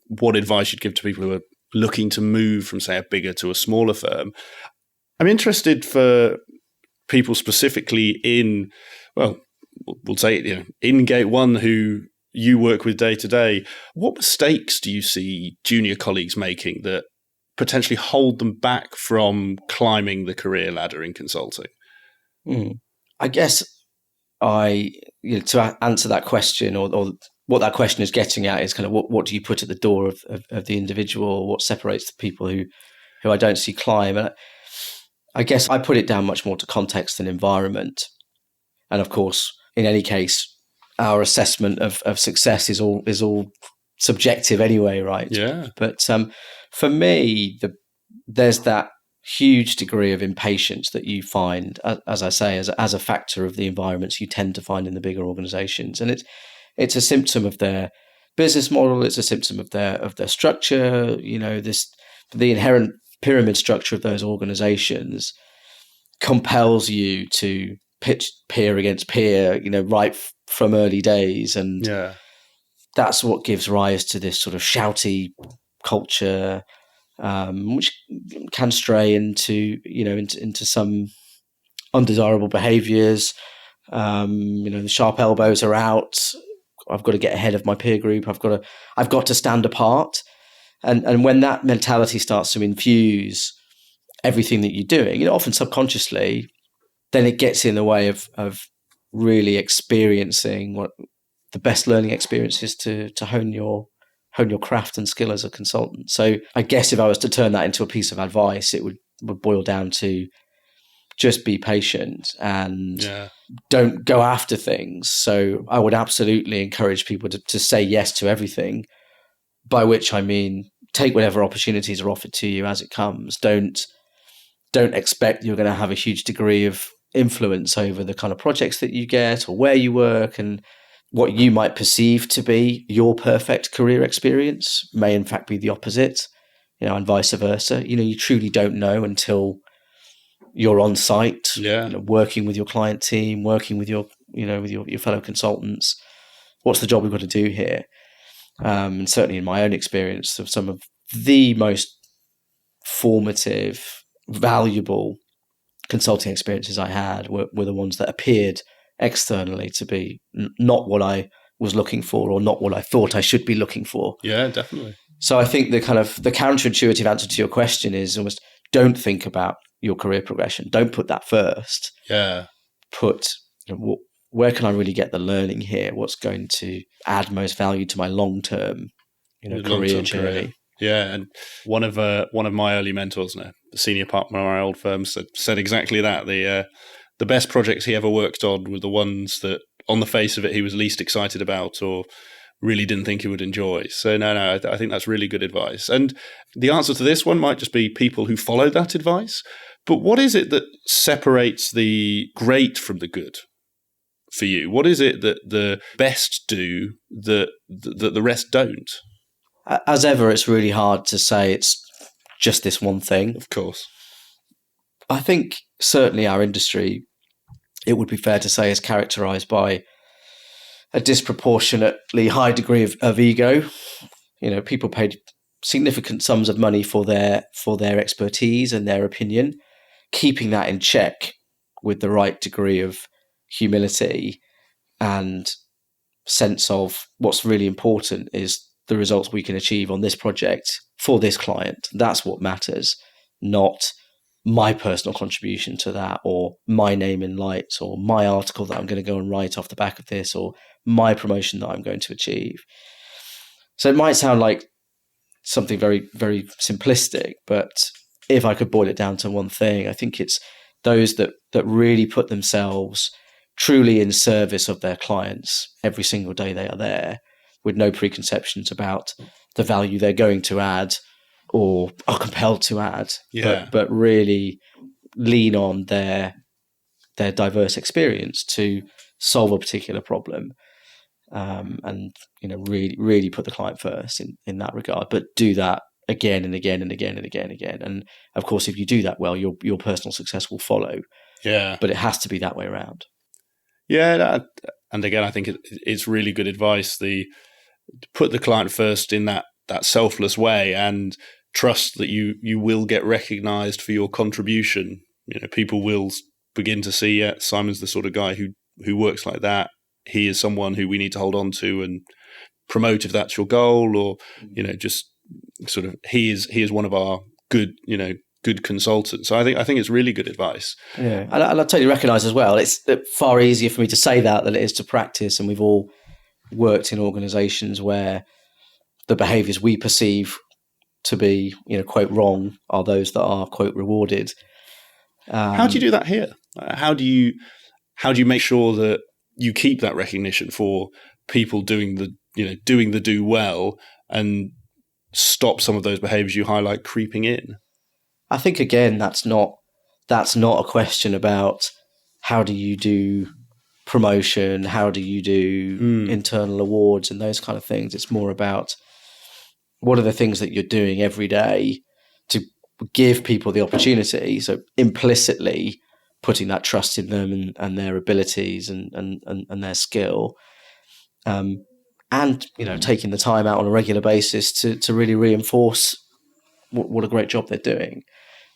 what advice you'd give to people who are looking to move from, say, a bigger to a smaller firm. I'm interested for people specifically in, well, we'll say, in Gate 1 who you work with day to day. What mistakes do you see junior colleagues making that potentially hold them back from climbing the career ladder in consulting? I guess to answer that question, or what that question is getting at, is kind of what do you put at the door of the individual? What separates the people who I don't see climb? And I guess I put it down much more to context and environment. And of course, in any case, our assessment of success is all subjective anyway, right? Yeah. But for me, there's that huge degree of impatience that you find, as I say, as a factor of the environments you tend to find in the bigger organizations. And it's a symptom of their business model. It's a symptom of their structure. The inherent pyramid structure of those organizations compels you to pitch peer against peer, right from early days. And that's what gives rise to this sort of shouty culture, which can stray into some undesirable behaviors. The sharp elbows are out. I've got to get ahead of my peer group. I've got to stand apart. And when that mentality starts to infuse everything that you're doing, often subconsciously, then it gets in the way of really experiencing what the best learning experience is to hone your craft and skill as a consultant. So I guess if I was to turn that into a piece of advice, it would boil down to just be patient and don't go after things. So I would absolutely encourage people to say yes to everything, by which I mean take whatever opportunities are offered to you as it comes. Don't expect you're going to have a huge degree of influence over the kind of projects that you get or where you work, and what you might perceive to be your perfect career experience may in fact be the opposite, and vice versa. You truly don't know until you're on site, working with your client team, working with your fellow consultants. What's the job we've got to do here? And certainly in my own experience, of some of the most formative, valuable consulting experiences I had were the ones that appeared externally to be not what I was looking for, or not what I thought I should be looking for. Yeah, definitely. So I think the counterintuitive answer to your question is almost don't think about your career progression. Don't put that first. Yeah. Put where can I really get the learning here? What's going to add most value to my long-term, career journey? Yeah, and one of my early mentors, the senior partner of my old firm, said exactly that. The best projects he ever worked on were the ones that, on the face of it, he was least excited about or really didn't think he would enjoy. So no, I think that's really good advice. And the answer to this one might just be people who follow that advice. But what is it that separates the great from the good for you? What is it that the best do that the rest don't? As ever, it's really hard to say it's just this one thing. Of course. I think certainly our industry, it would be fair to say, is characterized by a disproportionately high degree of ego. People paid significant sums of money for their expertise and their opinion. Keeping that in check with the right degree of humility and sense of what's really important is the results we can achieve on this project for this client. That's what matters, not my personal contribution to that, or my name in lights, or my article that I'm going to go and write off the back of this, or my promotion that I'm going to achieve. So it might sound like something very, very simplistic, but if I could boil it down to one thing, I think it's those that really put themselves truly in service of their clients every single day they are there, with no preconceptions about the value they're going to add or are compelled to add, but really lean on their diverse experience to solve a particular problem, and really put the client first in that regard, but do that again and again and again and again and again. And of course, if you do that well, your personal success will follow. Yeah, but it has to be that way around. Yeah, and again, I think it's really good advice. Put the client first in that selfless way, and trust that you will get recognised for your contribution. People will begin to see, yeah, Simon's the sort of guy who works like that. He is someone who we need to hold on to and promote if that's your goal, or just sort of he is one of our good consultants. So I think it's really good advice. Yeah, and I totally recognise as well, it's far easier for me to say that than it is to practice. And we've all worked in organisations where the behaviours we perceive to be, quote, wrong are those that are, quote, rewarded. How do you do that here? How do you make sure that you keep that recognition for people doing the do well, and stop some of those behaviours you highlight creeping in? I think, again, that's not a question about how do you do promotion, how do you do internal awards and those kind of things. It's more about what are the things that you're doing every day to give people the opportunity. So implicitly putting that trust in them and their abilities and their skill, and taking the time out on a regular basis to really reinforce what a great job they're doing.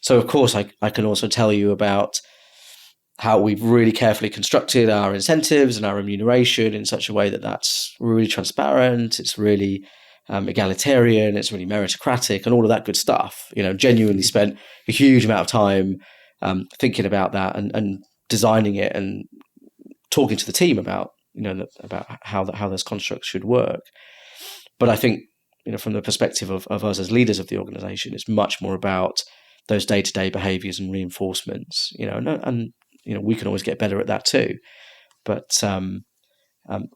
So, of course, I can also tell you about how we've really carefully constructed our incentives and our remuneration in such a way that that's really transparent, it's really egalitarian, it's really meritocratic, and all of that good stuff. Genuinely spent a huge amount of time thinking about that and designing it and talking to the team about how those constructs should work. But I think from the perspective of us as leaders of the organization, it's much more about those day-to-day behaviors and reinforcements, and we can always get better at that too. But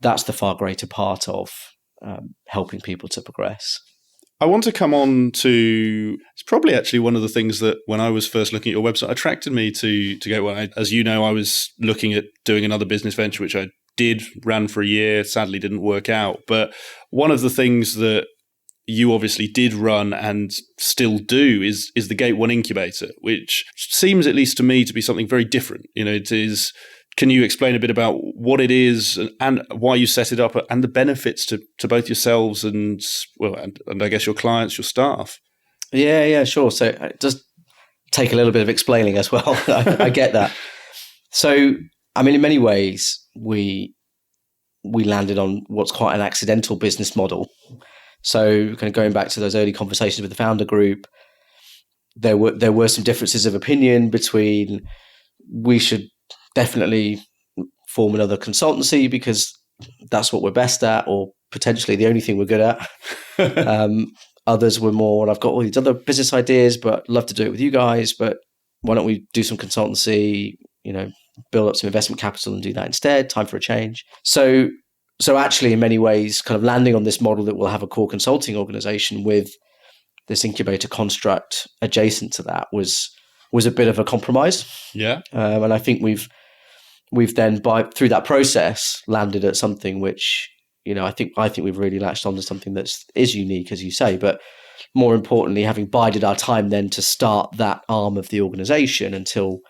that's the far greater part of helping people to progress. I want to come on to, it's probably actually one of the things that when I was first looking at your website attracted me to go, well, as you know, I was looking at doing another business venture, which I ran for a year, sadly didn't work out. But one of the things that you obviously did run and still do is the Gate 1 incubator, which seems, at least to me, to be something very different. It is. Can you explain a bit about what it is and why you set it up, and the benefits to both yourselves and I guess your clients, your staff? Yeah, sure. So it does take a little bit of explaining as well. I get that. So, in many ways, we landed on what's quite an accidental business model. So, kind of going back to those early conversations with the founder group, there were some differences of opinion between we should definitely form another consultancy because that's what we're best at, or potentially the only thing we're good at. Others were more, and I've got all these other business ideas, but love to do it with you guys. But why don't we do some consultancy? Build up some investment capital and do that instead. Time for a change. So actually, in many ways, kind of landing on this model that will have a core consulting organization with this incubator construct adjacent to that was a bit of a compromise. Yeah, and I think we've then through that process landed at something which I think we've really latched onto something that is unique, as you say. But more importantly, having bided our time then to start that arm of the organization until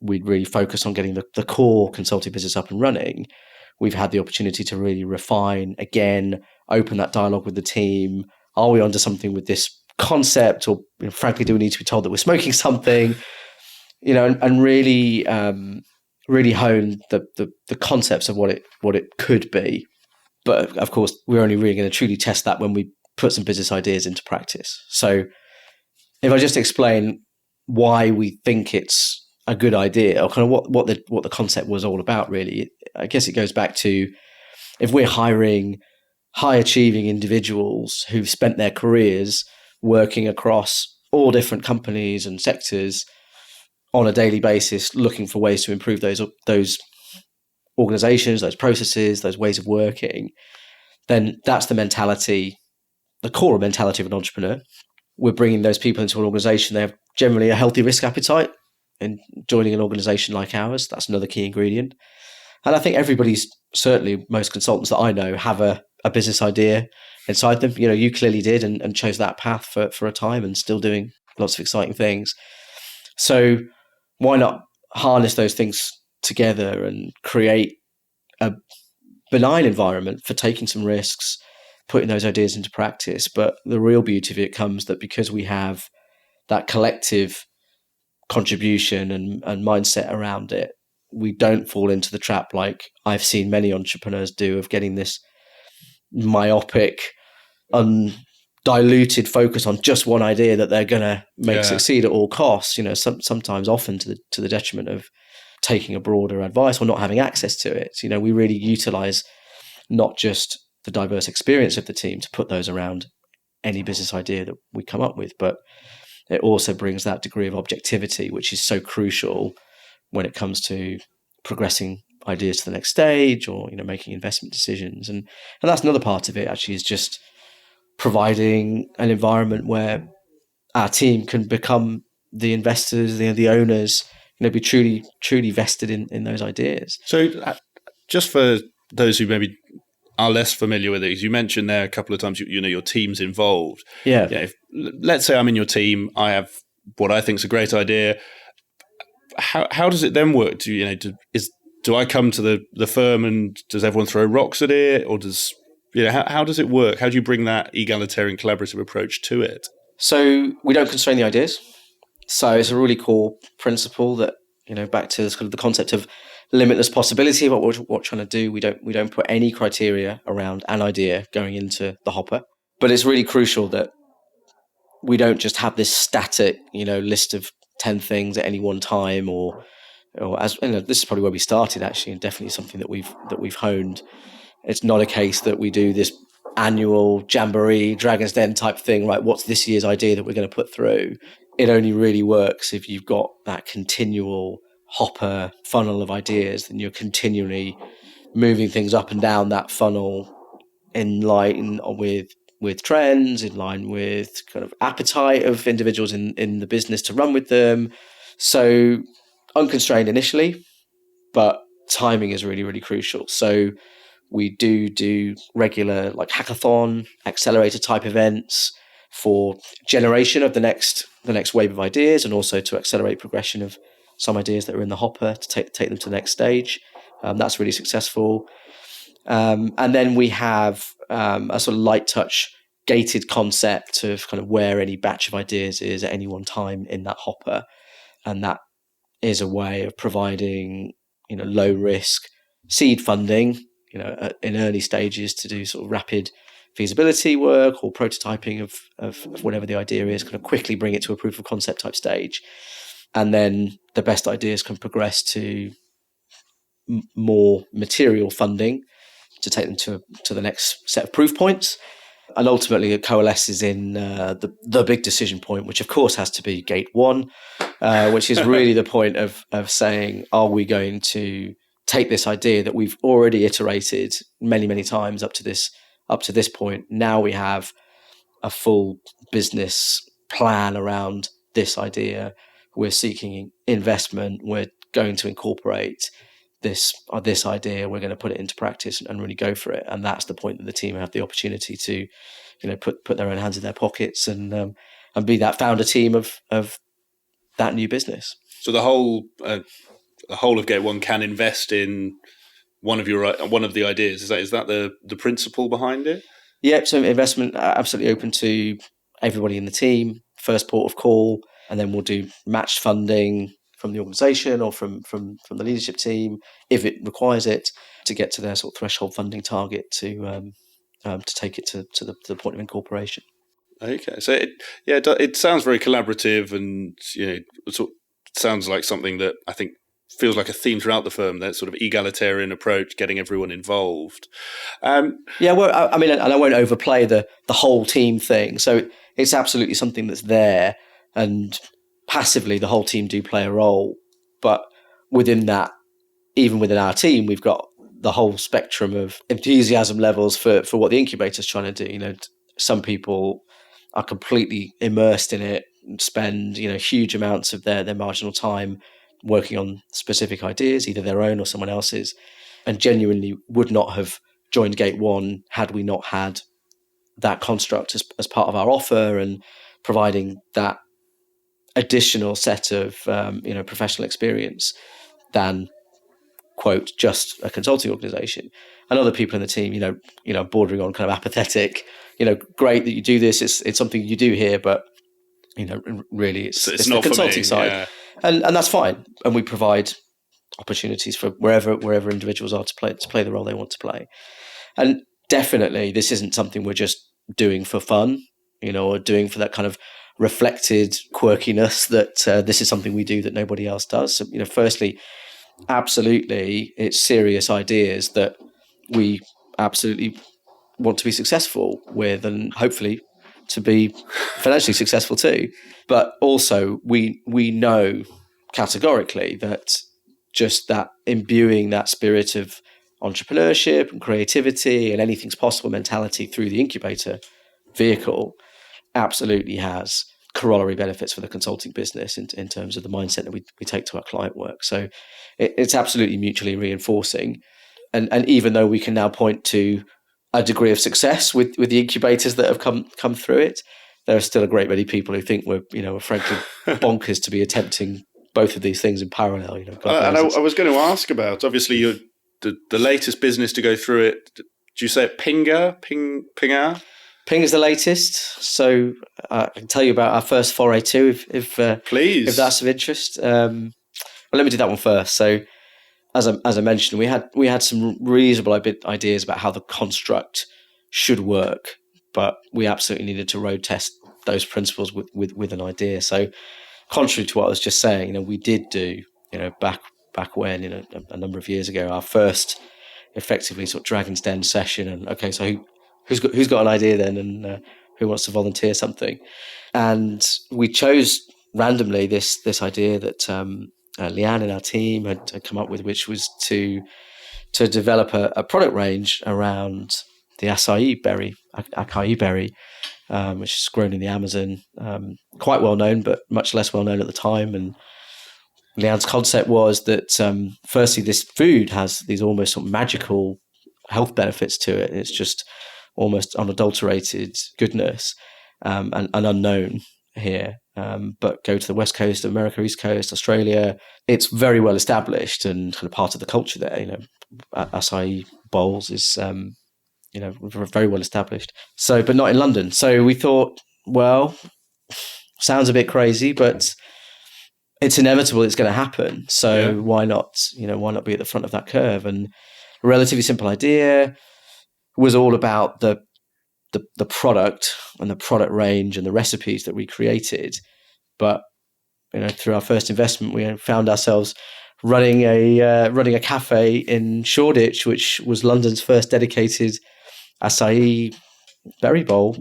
we'd really focus on getting the core consulting business up and running, we've had the opportunity to really refine, again, open that dialogue with the team. Are we onto something with this concept, or frankly, do we need to be told that we're smoking something? And really, really hone the concepts of what it could be. But of course, we're only really going to truly test that when we put some business ideas into practice. So, if I just explain why we think it's a good idea, or kind of what the concept was all about, really, I guess it goes back to, if we're hiring high achieving individuals who've spent their careers working across all different companies and sectors on a daily basis, looking for ways to improve those organizations, those processes, those ways of working, then that's the mentality, the core mentality of an entrepreneur. We're bringing those people into an organization. They have generally a healthy risk appetite, and joining an organization like ours, that's another key ingredient. And I think certainly most consultants that I know have a business idea inside them. You clearly did and chose that path for a time and still doing lots of exciting things. So why not harness those things together and create a benign environment for taking some risks, putting those ideas into practice. But the real beauty of it comes that because we have that collective contribution and mindset around it, we don't fall into the trap like I've seen many entrepreneurs do of getting this myopic, undiluted focus on just one idea that they're going to make succeed at all costs. Sometimes often to the detriment of taking a broader advice or not having access to it. We really utilize not just the diverse experience of the team to put those around any business idea that we come up with, but it also brings that degree of objectivity, which is so crucial when it comes to progressing ideas to the next stage or making investment decisions. And that's another part of it, actually, is just providing an environment where our team can become the investors, the owners, be truly vested in those ideas. So just for those who maybe are less familiar with it, as you mentioned there a couple of times, your team's involved. Yeah. Let's say I'm in your team, I have what I think is a great idea. How does it then work? Do I come to the firm and does everyone throw rocks at it, or does how does it work? How do you bring that egalitarian collaborative approach to it? So we don't constrain the ideas. So it's a really core principle that back to the concept of limitless possibility of what we're trying to do. We don't put any criteria around an idea going into the hopper, but it's really crucial that we don't just have this static list of 10 things at any one time, or as this is probably where we started, actually, and definitely something that we've honed. It's not a case that we do this annual jamboree, Dragon's Den type thing, right? What's this year's idea that we're going to put through? It only really works if you've got that continual hopper funnel of ideas, then you're continually moving things up and down that funnel in line with trends, in line with kind of appetite of individuals in the business to run with them. So unconstrained initially, but timing is really, really crucial. So we do regular like hackathon, accelerator type events for generation of the next wave of ideas, and also to accelerate progression of some ideas that are in the hopper to take them to the next stage. That's really successful. And then we have a sort of light touch gated concept of kind of where any batch of ideas is at any one time in that hopper. And that is a way of providing, low risk seed funding, in early stages to do sort of rapid feasibility work or prototyping of whatever the idea is, kind of quickly bring it to a proof of concept type stage. And then the best ideas can progress to more material funding to take them to the next set of proof points. And ultimately it coalesces in the big decision point, which of course has to be gate one, which is really the point of saying, are we going to take this idea that we've already iterated many, many times up to this point? Now we have a full business plan around this idea. We're seeking investment. We're going to incorporate this idea. We're going to put it into practice and really go for it. And that's the point that the team have the opportunity to, put their own hands in their pockets and be that founder team of that new business. So the whole of Gate One can invest in one of the ideas. Is that the principle behind it? Yeah. So investment absolutely open to everybody in the team. First port of call, and then we'll do matched funding from the organisation or from the leadership team if it requires it to get to their sort of threshold funding target to take it to the point of incorporation. Okay, so it sounds very collaborative, and it sort of sounds like something that I think feels like a theme throughout the firm. That sort of egalitarian approach, getting everyone involved. Well, I mean, and I won't overplay the whole team thing. So it's absolutely something that's there, and passively the whole team do play a role. But within that, even within our team, we've got the whole spectrum of enthusiasm levels for what the incubator is trying to do. Some people are completely immersed in it and spend, huge amounts of their marginal time working on specific ideas, either their own or someone else's, and genuinely would not have joined Gate One had we not had that construct as part of our offer and providing that additional set of professional experience than, quote, just a consulting organization. And other people in the team, bordering on kind of apathetic, great that you do this, it's something you do here, but really it's not the consulting for me, side. yeah. And that's fine. And we provide opportunities for wherever individuals are to play the role they want to play. And definitely this isn't something we're just doing for fun, or doing for that kind of reflected quirkiness that this is something we do that nobody else does. So, firstly, absolutely, it's serious ideas that we absolutely want to be successful with, and hopefully to be financially successful too. But also we know categorically that just that imbuing that spirit of entrepreneurship and creativity and anything's possible mentality through the incubator vehicle absolutely has corollary benefits for the consulting business in terms of the mindset that we take to our client work. So it's absolutely mutually reinforcing. And even though we can now point to a degree of success with the incubators that have come through it, there are still a great many people who think we're frankly bonkers to be attempting both of these things in parallel. And I was going to ask about, obviously, you're the latest business to go through it. Do you say it Pinga? Ping is the latest. So I can tell you about our first foray too, if please, if that's of interest. Well, let me do that one first. So as I mentioned, we had some reasonable ideas about how the construct should work, but we absolutely needed to road test those principles with an idea. So contrary to what I was just saying, we did do, back when, a number of years ago, our first effectively sort of Dragon's Den session. And okay, so who's got an idea then, and who wants to volunteer something? And we chose randomly this idea that Leanne in our team had come up with, which was to develop a product range around the acai berry, which is grown in the Amazon, quite well known, but much less well known at the time. And Leanne's concept was that firstly, this food has these almost sort of magical health benefits to it. It's just almost unadulterated goodness and unknown here. But go to the West Coast of America, East Coast, Australia, it's very well established and kind of part of the culture there. Acai bowls is very well established. So, but not in London. So we thought, well, sounds a bit crazy, but it's inevitable it's going to happen. So why not be at the front of that curve? And a relatively simple idea was all about the product and the product range and the recipes that we created. But through our first investment, we found ourselves running a cafe in Shoreditch, which was London's first dedicated acai berry bowl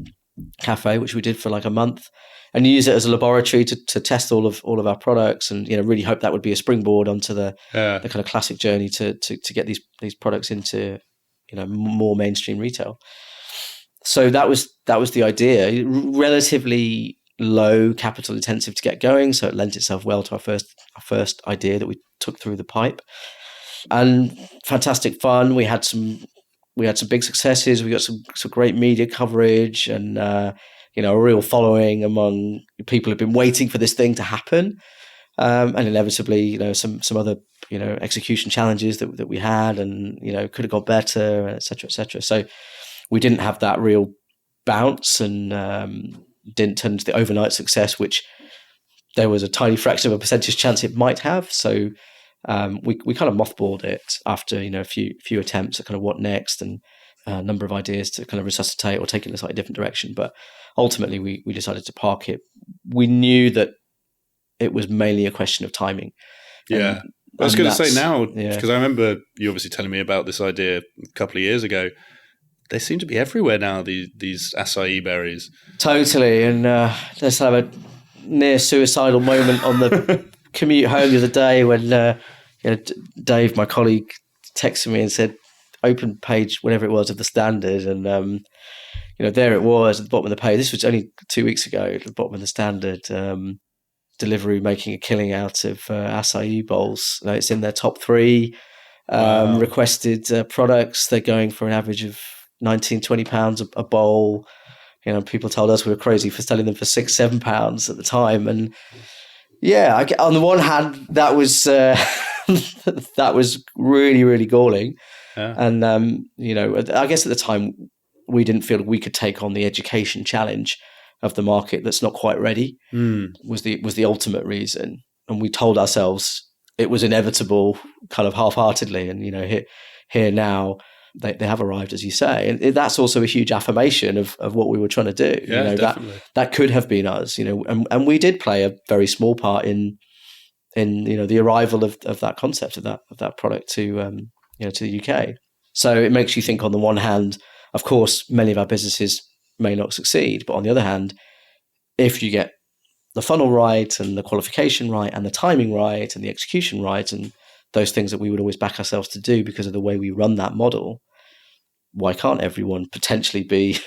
cafe, which we did for like a month, and use it as a laboratory to test all of our products, and really hope that would be a springboard onto the kind of classic journey to get these products into more mainstream retail. So that was the idea. Relatively low capital intensive to get going, so it lent itself well to our first idea that we took through the pipe, and fantastic fun. We had some big successes. We got some great media coverage, and a real following among people who've been waiting for this thing to happen. And inevitably, some other execution challenges that we had, and could have got better, et cetera, et cetera. So we didn't have that real bounce, and didn't turn into the overnight success, which there was a tiny fraction of a percentage chance it might have. So we kind of mothballed it after a few attempts at kind of what next, and a number of ideas to kind of resuscitate or take it in a slightly different direction. But ultimately, we decided to park it. We knew that it was mainly a question of timing. Yeah. I was going to say now, because I remember you obviously telling me about this idea a couple of years ago. They seem to be everywhere now, these acai berries. Totally. And let's have a near suicidal moment on the commute home the other day when Dave, my colleague, texted me and said, open page, whatever it was, of the Standard, and there it was at the bottom of the page. This was only 2 weeks ago. At the bottom of the Standard, Deliveroo making a killing out of acai bowls. It's in their top 3 requested products. They're going for an average of £19-20 a bowl. People told us we were crazy for selling them for £6-7 at the time. And yeah, on the one hand, that was that was really, really galling. Yeah. And I guess at the time we didn't feel we could take on the education challenge of the market that's not quite ready. Was the ultimate reason. And we told ourselves it was inevitable, kind of half-heartedly. And here now they have arrived, as you say, and that's also a huge affirmation of what we were trying to do. Yeah, definitely. That could have been us, and we did play a very small part in the arrival of that concept of that product to the UK. So it makes you think, on the one hand, of course, many of our businesses may not succeed, but on the other hand, if you get the funnel right and the qualification right and the timing right and the execution right, and those things that we would always back ourselves to do because of the way we run that model, why can't everyone potentially be,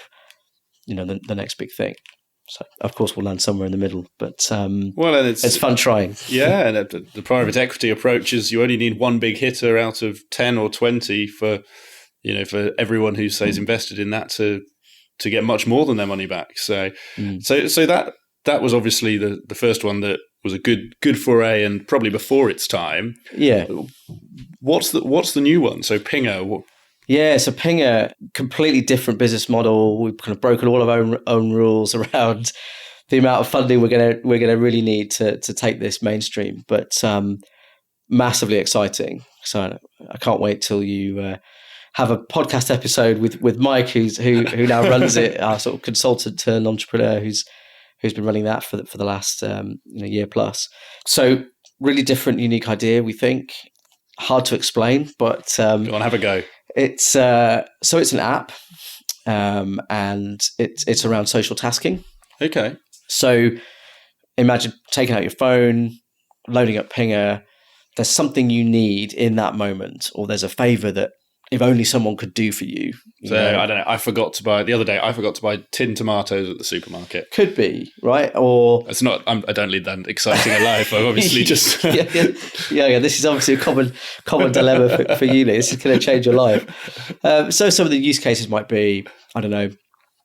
the next big thing? So, of course, we'll land somewhere in the middle, but and it's fun trying. Yeah, and the private equity approach is you only need one big hitter out of 10 or 20 for everyone who stays invested in that to get much more than their money back. So that was obviously the first one that was a good foray and probably before its time. Yeah. What's the new one? So Pinger. Yeah, so Pinger, completely different business model. We've kind of broken all of our own rules around the amount of funding we're gonna really need to take this mainstream. But massively exciting. So I can't wait till you have a podcast episode with Mike, who now runs it, our sort of consultant turned entrepreneur, who's been running that for the last year plus. So really different, unique idea. We think hard to explain, but go on, have a go. It's it's an app, and it's around social tasking. Okay. So imagine taking out your phone, loading up Pinger. There's something you need in that moment, or there's a favor that if only someone could do for you. So I don't know. I forgot to buy tinned tomatoes at the supermarket. Could be, right? Or it's not. I don't lead that exciting a life. I'm obviously just yeah. This is obviously a common dilemma for you. This is going to change your life. So some of the use cases might be, I don't know.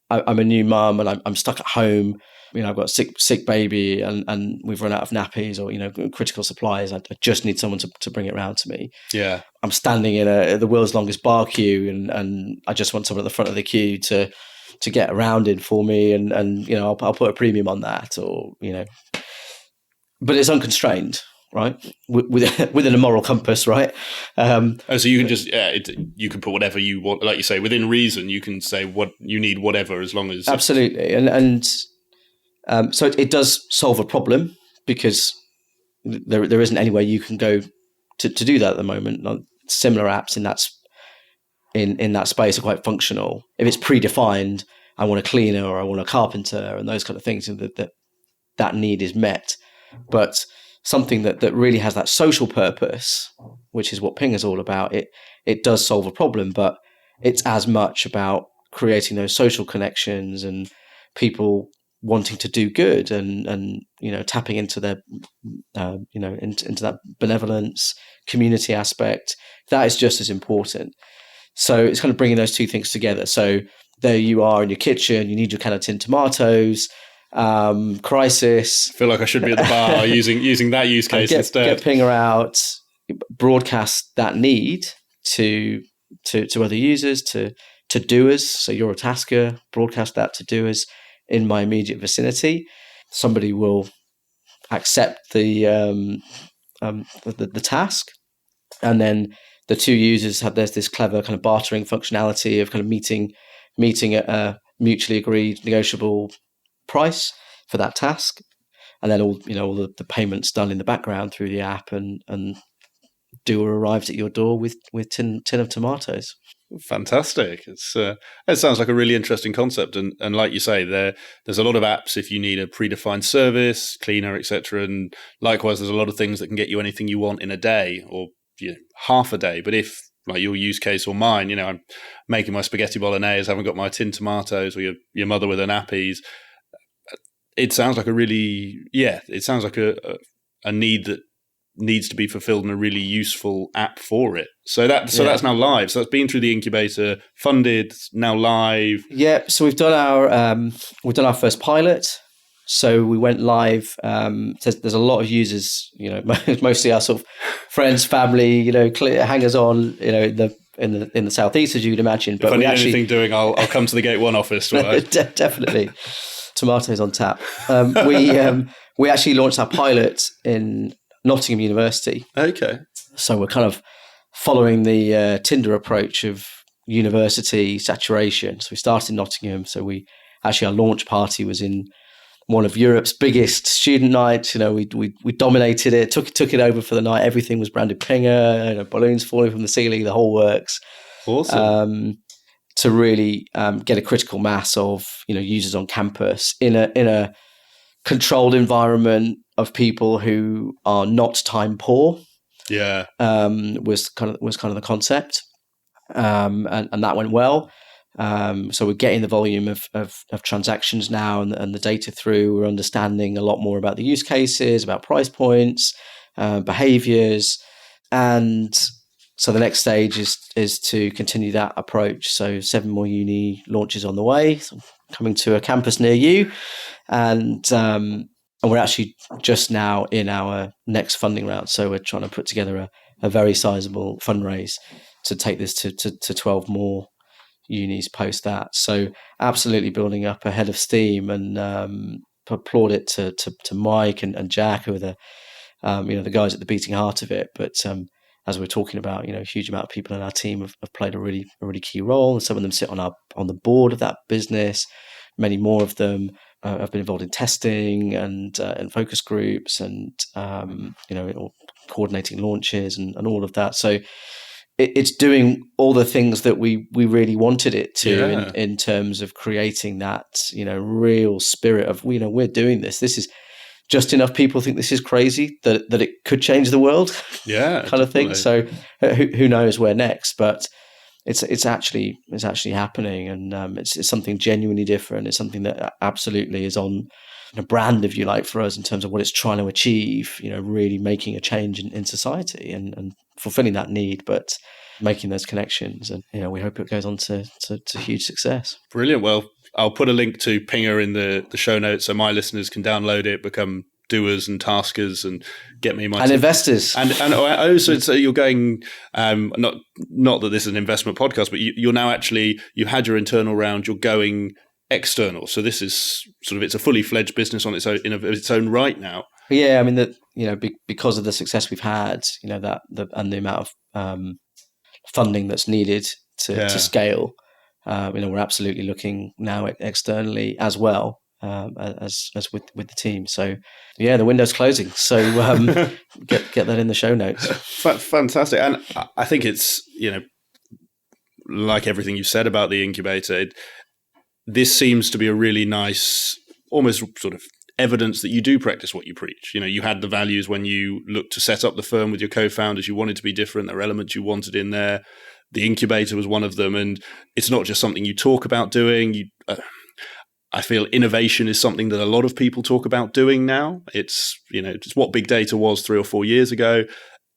I'm a new mum and I'm stuck at home. I've got a sick baby and we've run out of nappies or, critical supplies. I just need someone to bring it around to me. Yeah. I'm standing in the world's longest bar queue and I just want someone at the front of the queue to get around in for me. And I'll put a premium on that but it's unconstrained, right? Within a moral compass, right? So you can just, you can put whatever you want, like you say, within reason, you can say what you need, whatever, as long as. Absolutely. So it does solve a problem because there isn't any way you can go to do that at the moment. Similar apps in that space are quite functional. If it's predefined, I want a cleaner or I want a carpenter and those kind of things, and that need is met. But something that really has that social purpose, which is what Ping is all about, it does solve a problem, but it's as much about creating those social connections and people wanting to do good and tapping into their into that benevolence community aspect. That is just as important. So it's kind of bringing those two things together. So there you are in your kitchen, you need your can of tinned tomatoes, crisis. I feel like I should be at the bar using that use case instead. Get Pinger out, broadcast that need to other users, to doers. So you're a tasker, broadcast that to doers in my immediate vicinity. Somebody will accept the task, and then the two users there's this clever kind of bartering functionality of kind of meeting at a mutually agreed negotiable price for that task, and then all the payments done in the background through the app, and doer arrives at your door with tin of tomatoes. Fantastic. It sounds like a really interesting concept, and like you say, there's a lot of apps if you need a predefined service, cleaner, etc. And likewise, there's a lot of things that can get you anything you want in a day or half a day. But if like your use case or mine, I'm making my spaghetti bolognese, haven't got my tinned tomatoes, or your mother with her nappies. It sounds like a need that needs to be fulfilled and a really useful app for it. So that's now live. So that's been through the incubator, funded, now live. Yeah. So we've done our first pilot. So we went live. There's a lot of users, mostly our sort of friends, family, hangers on, in the southeast, as you'd imagine. But if I need anything doing, I'll come to the Gate 1 office. Right? Definitely, tomatoes on tap. We actually launched our pilot in Nottingham University. Okay. So we're kind of following the Tinder approach of university saturation. So we started in Nottingham. So our launch party was in one of Europe's biggest student nights. We dominated it, took it over for the night. Everything was branded Pinger, balloons falling from the ceiling, the whole works. Awesome. To really get a critical mass of users on campus in a controlled environment of people who are not time poor. Yeah. Was kind of the concept, and that went well. So we're getting the volume of transactions now and the data through. We're understanding a lot more about the use cases, about price points, behaviors. And so the next stage is to continue that approach. So 7 more uni launches on the way, coming to a campus near you. And we're actually just now in our next funding round. So we're trying to put together a very sizable fundraise to take this to 12 more unis post that. So absolutely building up ahead of steam, and applaud it to Mike and Jack, who are the guys at the beating heart of it. But as we're talking about, a huge amount of people in our team have played a really key role, and some of them sit on the board of that business. Many more of them have been involved in testing and focus groups, and coordinating launches and all of that. So it's doing all the things that we really wanted it to, in terms of creating that real spirit of we're doing this. This is just enough people think this is crazy that it could change the world. Yeah, kind of thing. So who knows where next? But it's actually happening, and it's something genuinely different. It's something that absolutely is on a brand, if you like, for us in terms of what it's trying to achieve. Really making a change in society and fulfilling that need, but making those connections. And we hope it goes on to huge success. Brilliant. Well, I'll put a link to Pinger in the show notes so my listeners can download it, become doers and taskers, and get me my investors. And also, so you're going not that this is an investment podcast, but you're now actually, you had your internal round, you're going external. So this is sort of, it's a fully fledged business on its own, in its own right now. Yeah, I mean that because of the success we've had, and the amount of funding that's needed to scale, we're absolutely looking now externally as well, as with the team. So the window's closing. So get that in the show notes. Fantastic. And I think it's like everything you've said about the incubator, this seems to be a really nice, almost sort of evidence that you do practice what you preach. You had the values when you looked to set up the firm with your co-founders. You wanted to be different. There were elements you wanted in there. The incubator was one of them. And it's not just something you talk about doing. I feel innovation is something that a lot of people talk about doing now. It's what big data was 3 or 4 years ago.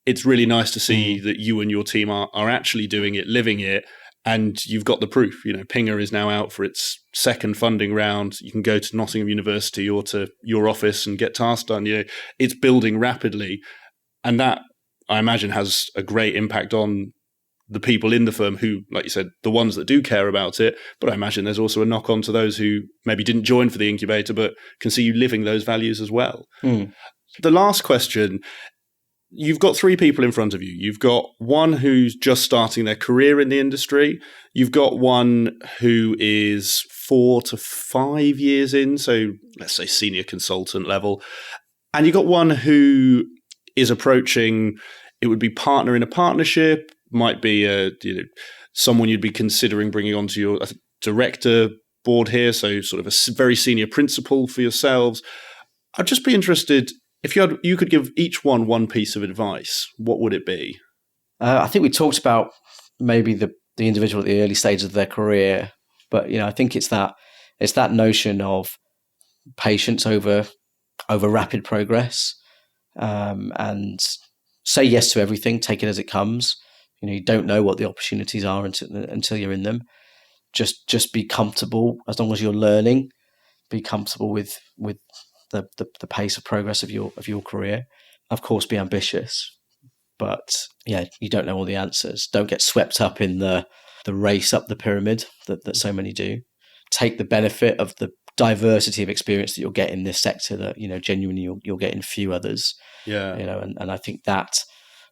It's really nice to see that you and your team are actually doing it, living it. And you've got the proof. Pinger is now out for its second funding round. You can go to Nottingham University or to your office and get tasks done. It's building rapidly. And that, I imagine, has a great impact on the people in the firm who, like you said, the ones that do care about it. But I imagine there's also a knock on to those who maybe didn't join for the incubator, but can see you living those values as well. The last question, you've got 3 people in front of you. You've got one who's just starting their career in the industry. You've got one who is 4 to 5 years in, so let's say senior consultant level. And you've got one who is approaching, it would be partner in a partnership, might be someone you'd be considering bringing onto your director board here, so sort of a very senior principal for yourselves. I'd just be interested, if you could give each one piece of advice, what would it be? I think we talked about maybe the individual at the early stages of their career. But I think it's that notion of patience over rapid progress, and say yes to everything, take it as it comes. You don't know what the opportunities are until you're in them. Just be comfortable as long as you're learning. Be comfortable with the pace of progress of your career. Of course, be ambitious, but you don't know all the answers. Don't get swept up in the race up the pyramid that so many do. Take the benefit of the diversity of experience that you'll get in this sector that genuinely you'll get in few others. And I think that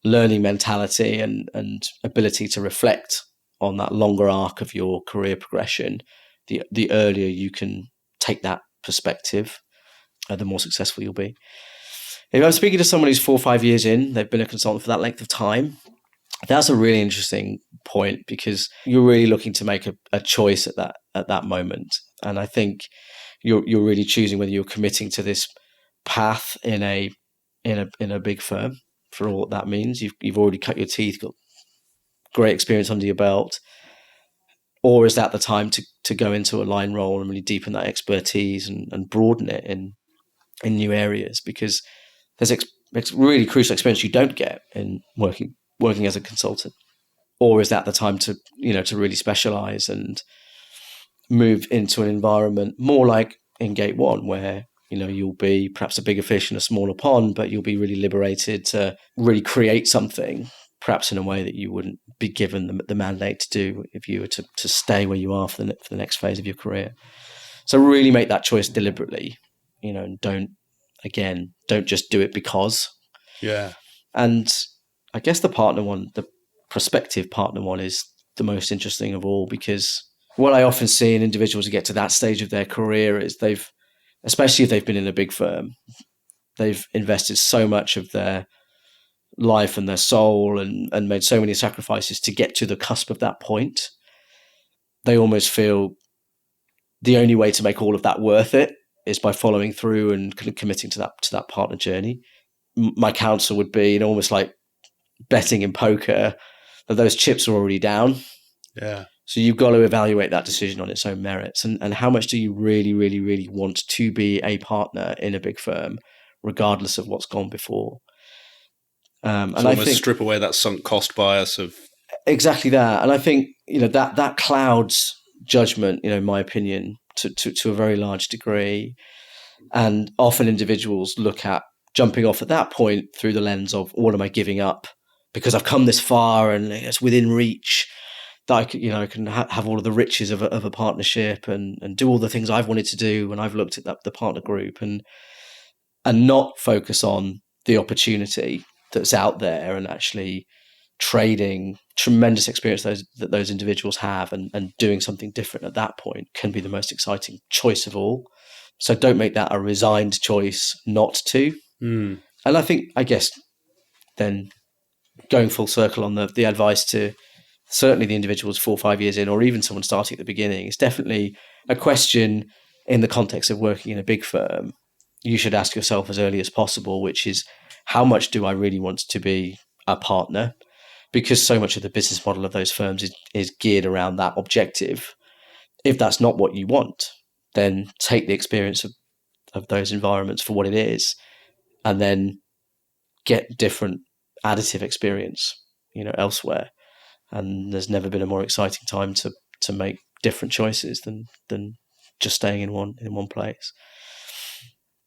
learning mentality and ability to reflect on that longer arc of your career progression, the earlier you can take that perspective, the more successful you'll be. If I'm speaking to someone who's 4 or 5 years in, they've been a consultant for that length of time, that's a really interesting point, because you're really looking to make a choice at that moment. And I think you're really choosing whether you're committing to this path in a big firm, for all that means. You've already cut your teeth, got great experience under your belt, or is that the time to go into a line role and really deepen that expertise and broaden it in new areas? Because there's really crucial experience you don't get in working as a consultant. Or is that the time to really specialize and move into an environment more like in Gate 1, where you'll be perhaps a bigger fish in a smaller pond, but you'll be really liberated to really create something, perhaps in a way that you wouldn't be given the mandate to do if you were to stay where you are for the next phase of your career. So really make that choice deliberately, and don't just do it because. Yeah. And I guess the prospective partner one is the most interesting of all, because what I often see in individuals who get to that stage of their career is especially if they've been in a big firm, they've invested so much of their life and their soul and made so many sacrifices to get to the cusp of that point. They almost feel the only way to make all of that worth it is by following through and committing to that partner journey. My counsel would be, almost like betting in poker, that those chips are already down. Yeah. So you've got to evaluate that decision on its own merits, and how much do you really, really, really want to be a partner in a big firm, regardless of what's gone before. And I think strip away that sunk cost bias of exactly that. And I think that clouds judgment, in my opinion, to a very large degree. And often individuals look at jumping off at that point through the lens of, what am I giving up? Because I've come this far and it's within reach that I can have all of the riches of a partnership and do all the things I've wanted to do when I've looked at the partner group, and not focus on the opportunity that's out there and actually trading tremendous experience that those individuals have and doing something different at that point can be the most exciting choice of all. So don't make that a resigned choice not to. And I guess then going full circle on the advice to certainly the individuals 4 or 5 years in, or even someone starting at the beginning, is definitely a question in the context of working in a big firm you should ask yourself as early as possible, which is, how much do I really want to be a partner? Because so much of the business model of those firms is geared around that objective. If that's not what you want, then take the experience of those environments for what it is, and then get different additive experience, elsewhere. And there's never been a more exciting time to make different choices than just staying in one place.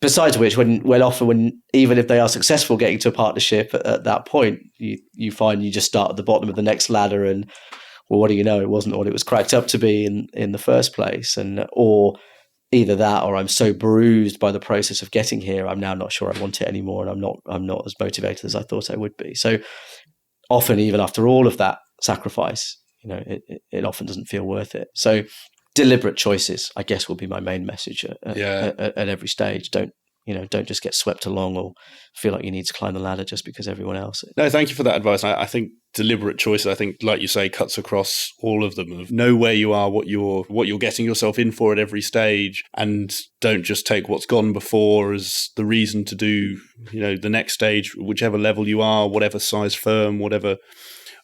Besides which, when even if they are successful getting to a partnership at that point, you find you just start at the bottom of the next ladder, and what do you know? It wasn't what it was cracked up to be in the first place, or either that, or I'm so bruised by the process of getting here, I'm now not sure I want it anymore, and I'm not as motivated as I thought I would be. So often, even after all of that sacrifice, it often doesn't feel worth it. So deliberate choices, I guess, will be my main message at every stage. Don't just get swept along or feel like you need to climb the ladder just because everyone else is. No, thank you for that advice. I think deliberate choices, I think, like you say, cuts across all of them. Know where you are, what you're getting yourself in for at every stage, and don't just take what's gone before as the reason to do, the next stage, whichever level you are, whatever size firm, whatever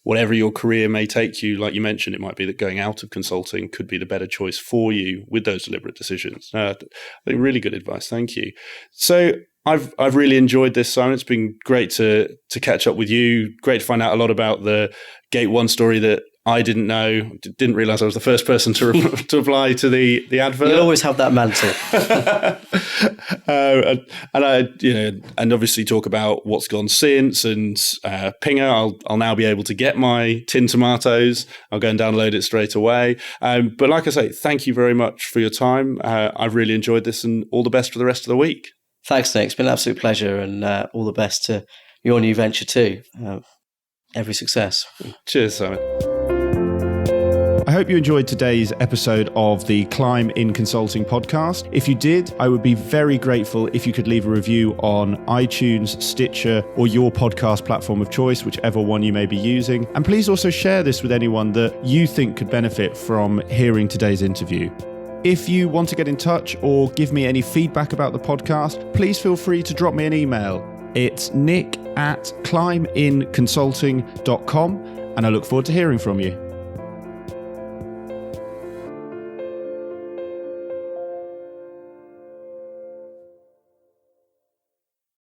whatever your career may take you, like you mentioned, it might be that going out of consulting could be the better choice for you with those deliberate decisions. I think really good advice. Thank you. So I've really enjoyed this, Simon. It's been great to catch up with you. Great to find out a lot about the Gate 1 story that I didn't know. Didn't realize I was the first person to apply to the advert. You'll always have that mantle. And obviously talk about what's gone since. And Pinger, I'll now be able to get my tin tomatoes. I'll go and download it straight away. But like I say, thank you very much for your time. I've really enjoyed this, and all the best for the rest of the week. Thanks, Nick. It's been an absolute pleasure, and all the best to your new venture too. Every success. Cheers, Simon. I hope you enjoyed today's episode of the Climb in Consulting podcast. If you did, I would be very grateful if you could leave a review on iTunes, Stitcher, or your podcast platform of choice, whichever one you may be using. And please also share this with anyone that you think could benefit from hearing today's interview. If you want to get in touch or give me any feedback about the podcast, please feel free to drop me an email. It's nick@climbinconsulting.com, and I look forward to hearing from you.